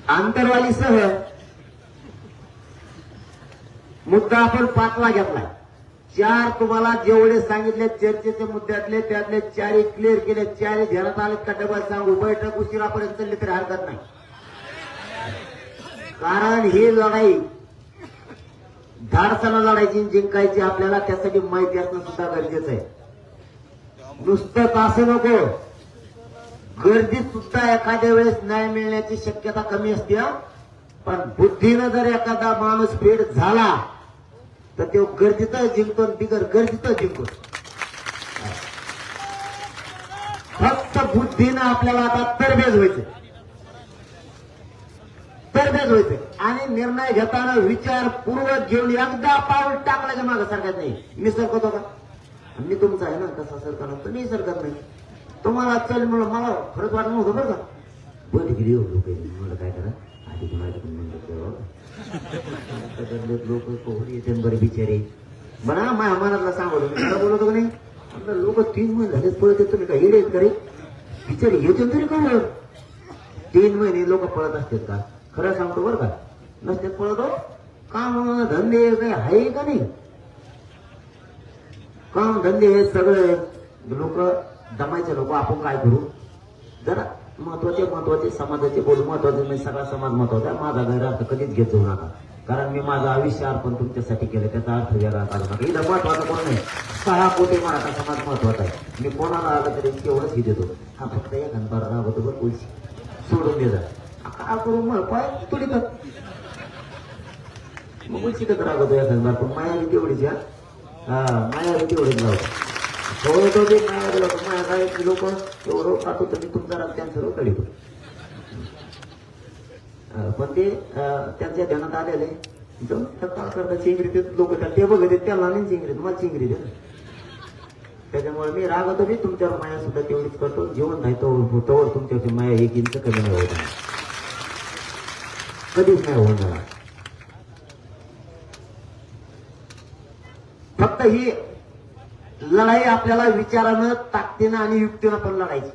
आंतरवालीसह मुद्दा आपण 5वा घेतला. 4 तुम्हाला जेवढे सांगितले चर्चेचे मुद्द्यातले त्यातले 4 क्लिअर केले. 4 ध्यानात आले का डबल सांगू. बैठक उशिरापर्यंत चालली तरी हरकत नाही. कारण ही लढाई धाडसाला लढायची, जिंकायची आपल्याला. त्यासाठी माहिती असणं सुद्धा गरजेचं आहे. नुसतंच असं नको, गर्दीत सुद्धा एखाद्या वेळेस न्याय मिळण्याची शक्यता कमी असते. पण बुद्धीनं जर एखादा माणूस फेड झाला तर तो गर्दीतच जिंकतो, बिगर गर्दीतच जिंकतो. फक्त बुद्धीनं आपल्याला आता तरबेज व्हायचं आणि निर्णय घेताना विचारपूर्वक घेऊन एकदा पाऊल टाकलं की मागं सरकत नाही. मी सरकतो का? मी तुमचा आहे ना, कसा सरकार तर मी सरकत नाही. तुम्हाला चल म्हणून मला खरंच वाटलं नव्हतं बरं का. बोल गेली लोक मला काय करा आधी माझ्याकडून लोक कोहरी येते बरे बिचारे म्हणा. माझ्या मनातला सांगतो मी खरं बोलतो का नाही. आपलं लोक 3 महिने झाले पळत येत. तुम्ही काय येडे आहेत का रे? बिचारे येते तरी का बरं? 3 महिने लोक पळत असतात का? खरं सांगतो बरं का, नसते पळतो. काम धंदे काही आहे का नाही? काम धंदे हे सगळे लोक दमायचे लोक. आपण काय करू? जरा महत्वाचे समाजाचे बोलू. महत्वाचे म्हणजे सगळा समाज महत्वाचा. माझा गैरअर्थ कधीच घेत जाऊ नका. कारण मी माझं आयुष्य अर्पण तुमच्यासाठी केलं, त्याचा अर्थ वेगळा काढू नका. इथं महत्वाचं कोण नाही. 6 कोटी मराठा समाज महत्वाचा आहे. मी कोणाला आलं तरी तेवढंच ही देतो. हा फक्त एक घंटा राहतो बरं बोलशी सोडून दे. काय करू मग पाय तुडी तर मग शिकत राहतो एखादा. पण माया तेवढीच. हा माया तेवढीच लावतो. माया काय लोक एवढं खातो तर मी तुमचा त्यांचं रोग काढतो. पण ते त्यांच्या ध्यानात आलेले काय करतात चिंगरीत लोक ते बघत त्याला नाही चिंगरीत मला चिंगरी दे. त्याच्यामुळे मी रागवतो. मी तुमच्यावर माया सुद्धा तेवढीच करतो. जेवण नाही तोवर तुमच्यावरची माया 1 इंच कमी नाही होत, कधीच नाही होणार. फक्त ही लढाई आपल्याला विचारानं, ताकदीनं आणि युक्तीनं पण लढायची,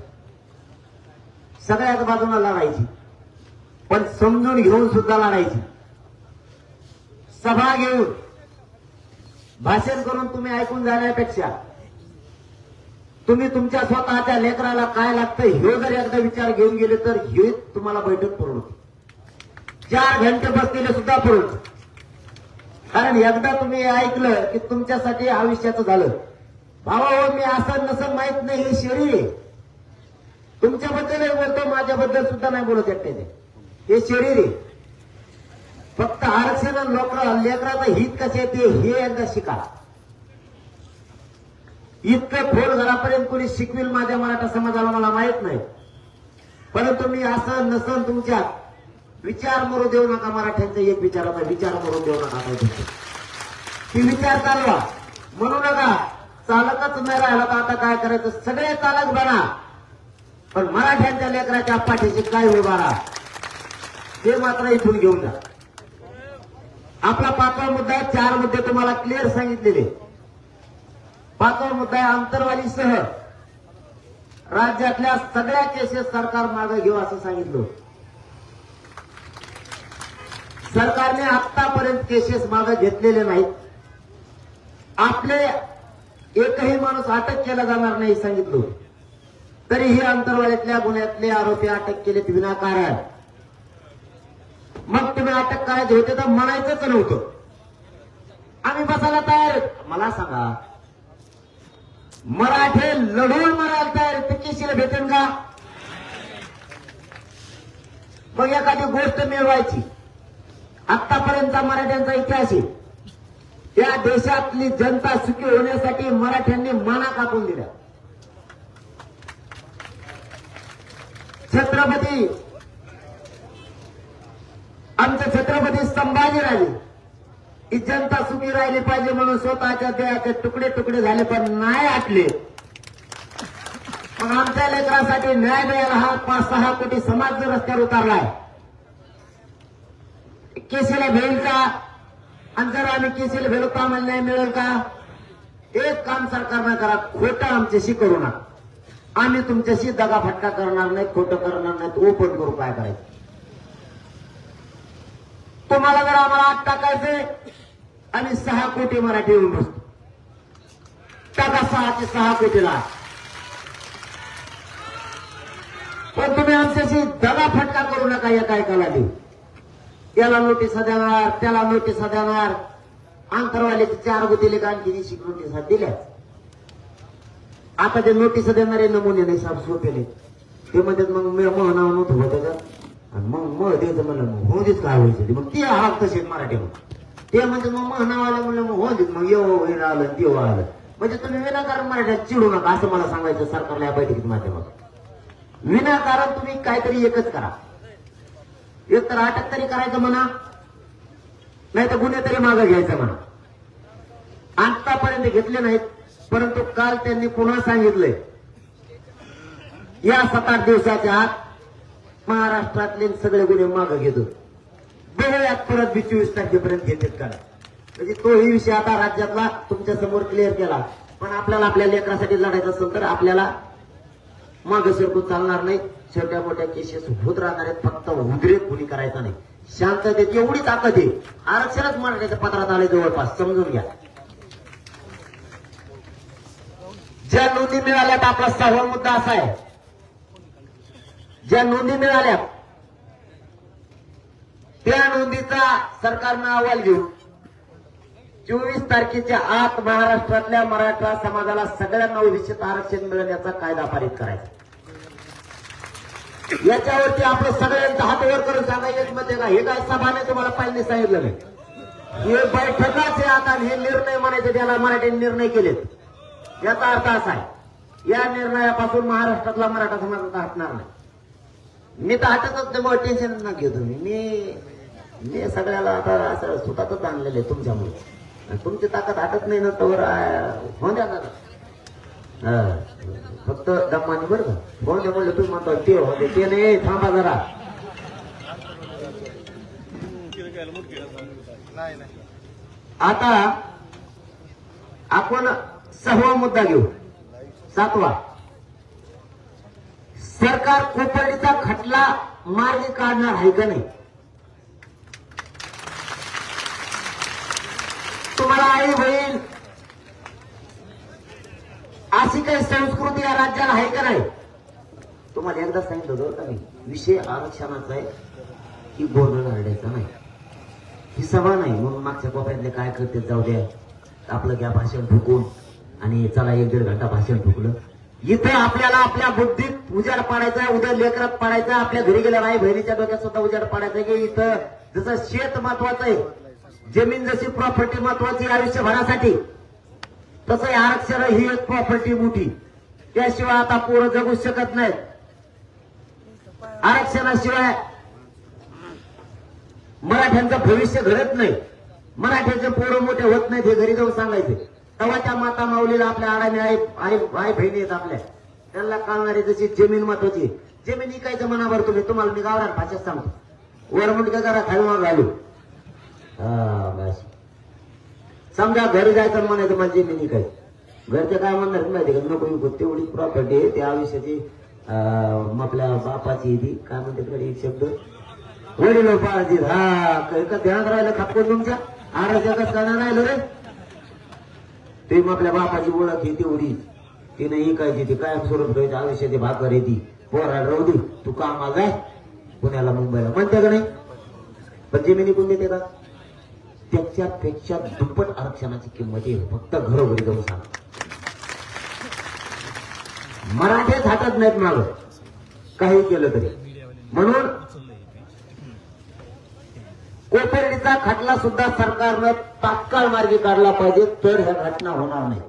सगळ्याच बाजूला लढायची, पण समजून घेऊन सुद्धा लढायची. सभा घेऊन भाषण करून तुम्ही ऐकून जाण्यापेक्षा तुम्ही तुमच्या स्वतःच्या लेकराला काय लागतं हे जर एकदा विचार घेऊन गेले तर हे तुम्हाला बैठक परवडते. 4 घंटे बसलेले सुद्धा परवडते. कारण एकदा तुम्ही ऐकलं की तुमच्यासाठी आयुष्याचं झालं. भावा मी असं नसं माहित नाही, हे शरीर आहे. तुमच्याबद्दलही बोलतो, माझ्याबद्दल सुद्धा नाही बोलत एकट्याने. हे शरीर आहे. फक्त आरक्षण लेकराचं हित कसे येते हे एकदा शिका. इतकं खोल घरापर्यंत कोणी शिकविल माझ्या मराठा समाजाला मला माहित नाही. परंतु मी असं नसन तुमच्यात विचार मरू देऊ नका. मराठ्यांचा एक विचाराचा विचार मरू देऊ नका. ती विचार चालवा म्हणू नका. चालकच नाही राहिला तर आता काय करायचं, सगळे चालक बना, पण मराठ्यांच्या लेकराच्या पाठीशी काय उभा राहा हे मात्र इथून घेऊन जा. आपला 5वा मुद्दा आहे. 4 मुद्दे तुम्हाला क्लिअर सांगितलेले. 5वा मुद्दा आहे आंतरवालीसह राज्यातल्या सगळ्या केसेस सरकार मागे घेऊ असं सांगितलं. सरकारने आतापर्यंत केसेस मागे घेतलेले नाहीत. आपले एकही माणूस अटक केला जाणार नाही सांगितलं. तरीही अंतरवालीतल्या गुन्ह्यातले आरोपी अटक केलेत विनाकारण. मग तुम्ही अटक करायचे होते तर म्हणायचंच नव्हतं. आम्ही बसायला तयार. मला सांगा, मराठे लढून मरायला तयार ते केसीला भेटेल का? मग एखादी गोष्ट मिळवायची. आतापर्यंतचा मराठ्यांचा इतिहास आहे. या देशातली जनता सुखी होण्यासाठी मराठ्यांनी माना कापून दिल्या. आमचे छत्रपती संभाजीराजे ही जनता सुखी राहिली पाहिजे म्हणून स्वतःच्या देहाचे तुकडे तुकडे झाले, पण नाही आटले. मग आमच्या लेकरांसाठी न्याय द्यायला हा 5-6 कोटी समाज रस्त्यावर उतरलाय. केसीला भेल का? आणि जर आम्ही केसीला भेलो तर आम्हाला न्याय मिळेल का? एक काम सरकारनं करा, खोटं आमच्याशी करू नका. आम्ही तुमच्याशी दगाफटका करणार नाही, खोटं करणार नाहीत. ओपन करू काय करायचं. तुम्हाला जर आम्हाला आत टाकायचंय आणि 6 कोटी मराठी येऊन बसतो. टाका 6 कोटीला. पण तुम्ही आमच्याशी दगाफटका करू नका. एका एकाला देऊ. त्याला नोटिसा देणार, त्याला नोटिसा देणार. आंतरवाल्याचे 4 गुतीले आणखी नोटिसा दिल्या. आता ते नोटीस देणारे नमुने नाही साहेब सोपेले. ते म्हणतात मग मग नाव नव्हतं त्याच्यात आणि मग द्यायचं म्हणलं मग हो देत काय व्हायचं. मग ते हाक तसे मराठी ते म्हणजे मग नाव आलं म्हणलं मग हो देत मग येऊ आलं तेव आलं. म्हणजे तुम्ही विनाकारण मराठ्यात चिडू नका असं मला सांगायचं सरकारला या बैठकीत माध्यमात. विनाकारण तुम्ही काहीतरी एकच करा. एक तर अटक तरी करायचं म्हणा, नाही तर गुन्हे तरी मागे घ्यायचं म्हणा. आतापर्यंत घेतले नाहीत. परंतु काल त्यांनी पुन्हा सांगितलंय या 7-8 दिवसाच्या आत महाराष्ट्रातले सगळे गुन्हे मागे घेतो. बघूयात परत 24 तारखेपर्यंत घेतात का. म्हणजे तोही विषय आता राज्यातला तुमच्या समोर क्लिअर केला. पण आपल्याला आपल्या लेकरासाठी लढायचं असेल तर आपल्याला मागे सरकून चालणार नाही. छोट्या मोठ्या केसेस होत राहणार आहेत. फक्त उद्रेक कुणी करायचा नाही. शांततेत एवढी ताकद आहे. आरक्षणच मराठ्याच्या पत्रात आले जवळपास समजून घ्या. ज्या नोंदी मिळाल्यात आपला 6वा मुद्दा असा आहे. ज्या नोंदी मिळाल्या त्या नोंदीचा सरकारनं अहवाल घेऊन 24 तारखेच्या आत महाराष्ट्रातल्या मराठा समाजाला सगळ्यांना ओबीसीत आरक्षण मिळण्याचा कायदा पारित करायचा. याच्यावरती आपलं सगळ्यांचा हात वर करून सांगायचं मध्ये का हे काय सभाने तुम्हाला पाहिजे सांगितलं नाही. हे बैठकाच आहे आता. हे निर्णय म्हणायचे त्याला मराठ्यांनी निर्णय केलेत. याचा अर्थ असा आहे या निर्णयापासून महाराष्ट्रातला मराठा समाज हटणार नाही. मी तर हटतच नाही. टेन्शन न घेऊ तुम्ही. मी सगळ्याला आता असं सुटातच आणलेलं आहे तुमच्यामुळे. तुमची ताकद हटत नाही ना तर होऊन द्या ना. फक्त दमानी बरं का. होऊन द्या म्हणलं तुम्ही म्हणता ते होते ते नाही. थांबा जरा. आता आपण 6वा मुद्दा घेऊ. 7वा, सरकार कोपर्डीचा खटला मार्गी काढणार आहे का नाही? तुम्हाला आई बहीण अशी काही संस्कृती या राज्याला आहे का नाही? तुम्हाला एकदा सांगितलं होतं का नाही, विषय आरक्षणाचा आहे की बोलणं घालायचं नाही. ही सभा नाही म्हणून मागच्या कोपऱ्यातले काय करते जाऊ द्या, आपलं घ्या भाषण ठोकून आणि चला 1-1.5 घंटा भाषण ठोकलं. इथे आपल्याला आपल्या बुद्धीत उजाड पाडायचा, उद्या लेकरात पाडायचा, आपल्या घरी गेल्या आई बहिणीच्या डोक्यात सुद्धा उजाड पाडायचा की इथं जसं शेत महत्वाचं आहे, जमीन जशी प्रॉपर्टी महत्वाची आयुष्यभरासाठी, तसं आरक्षण ही एक प्रॉपर्टी मोठी. त्याशिवाय आता पोरं जगू शकत नाहीत. आरक्षणाशिवाय मराठ्यांचं भविष्य घडत नाही. मराठ्यांचे पोरं मोठे होत नाहीत हे घरी जाऊन सांगायचे. तेव्हा त्या माता माऊलीला आपल्या आडाने आई बहिणी आहेत आपल्या, त्यांना कळणारी जशी जमीन महत्वाची. जमीन इकायचं मनावर तुम्हाला मी गावरान भाषेत सांगतो. वरमुंडका करा खाऊन घालू. बस समजा घरी जायचं म्हणायचं मला जमीन इकायची. घरचे काय म्हणणार माहिती का, नको तेवढी प्रॉपर्टी आहे त्या आयुष्याची आपल्या बापाची ती काय म्हणते कडे एक शब्द वडील पाळायची. का ध्यानात राहिलं खापकून तुमच्या आराध्यातच करणार राहिलं रे. ते मग आपल्या बापाची ओळख आहे तेवढी, ती नाही ऐकायची. ती काय सोडून ठेवायची आयुष्याची भाकर येते. पोराला राहू दे, तू कामाला जाय पुण्याला मुंबईला म्हणते का नाही. पण जमिनी कोण देते का? त्याच्यापेक्षा दुप्पट आरक्षणाची किंमत आहे. फक्त घरोघरी जाऊन सांग. मराठेच हातात नाहीत माग काही केलं तरी. म्हणून कोपर्डीचा खटला सुद्धा सरकारनं तात्काळ मार्गी काढला पाहिजे, तर ह्या घटना होणार नाही.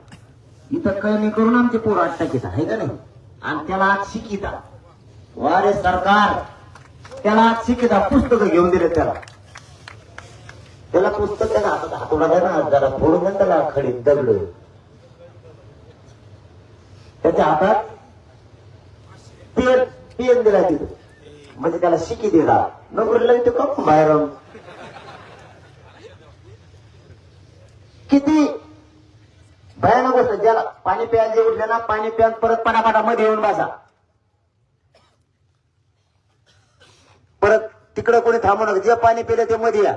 इथं काही करून आमचे पोर अटकीत आहे का नाही, आणि त्याला आज शिकिता. वारे सरकार, त्याला आज शिकिता. पुस्तकं घेऊन दिले त्याला पुस्तक त्याला हातात हातोडा द्या ना, जरा फोडून द्या त्याला खडी दगड. त्याच्या हातात पेन दिला तिथं, म्हणजे त्याला शिकी दिला. नोकरीला ते कम बाहेर. किती भयानक गोष्ट. ज्याला पाणी प्यायला जे उठले ना, पाणी प्या परत पटापटा मध्ये येऊन बसा. परत तिकडं कोणी थांबू नका. जे पाणी पिलं ते मध्ये या.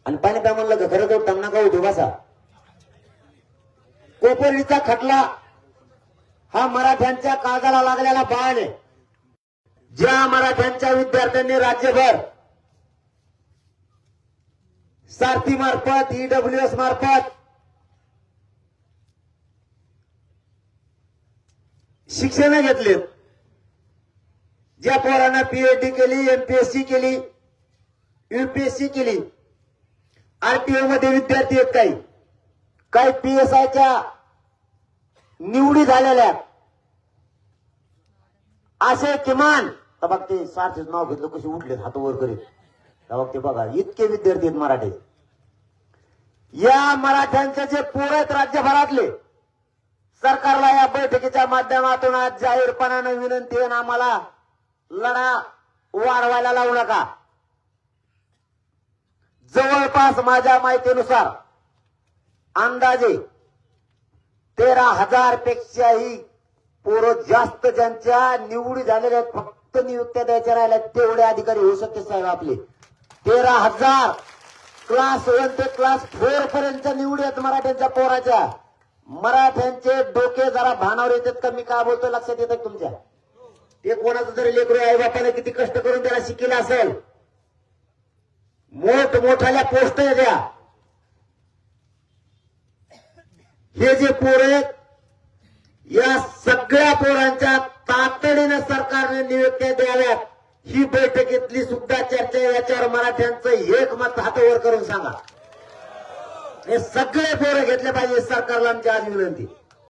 आणि पाणी प्या म्हणलं का खरं तर नका उठू बसा. कोपर्डीचा खटला हा मराठ्यांच्या काळजाला लागलेला बाण आहे. ज्या मराठ्यांच्या विद्यार्थ्यांनी राज्यभर सारथी मार्फत, EWS मार्फत शिक्षण घेतले, ज्या पोरांना PhD केली, MPSC केली, UPSC केली, RTO मध्ये विद्यार्थी आहेत, काही PSIच्या निवडी झालेल्या, असे किमान बघ ते सारथीच नाव घेतलं कसे उठले हात वर करीत. तेव्हा ते बघा इतके विद्यार्थी आहेत मराठी. या मराठ्यांचे जे पोर आहेत राज्यभरातले, सरकारला या बैठकीच्या माध्यमातून आज जाहीरपणानं विनंती आहे, आम्हाला लढा वाढवायला लावू नका. जवळपास माझ्या माहितीनुसार अंदाजे 13,000 पेक्षाही पोरं जास्त ज्यांच्या निवडी झालेल्या आहेत, फक्त नियुक्त्या द्यायच्या राहिल्या तेवढे अधिकारी होऊ शकते साहेब आपले. 13,000 क्लास 1 ते क्लास 4 पर्यंतच्या निवडी आहेत मराठ्यांच्या पोराच्या. मराठ्यांचे डोके जरा भानावर येतात का मी काय बोलतो लक्षात येतात तुमच्या. ते कोणाचं जरी लेकरू आई बापाने किती कष्ट करून त्याला शिकलं असेल, मोठमोठ्याल्या पोस्ट द्या. हे जे पोर आहेत या सगळ्या पोरांच्या तातडीने सरकारने नियुक्त्या द्याव्यात. ही बैठकीतली सुद्धा चर्चा, याच्यावर मराठ्यांचं एक मत हातावर करून सांगा. हे सगळे पोरं घेतले पाहिजे सरकारला आमची आज विनंती.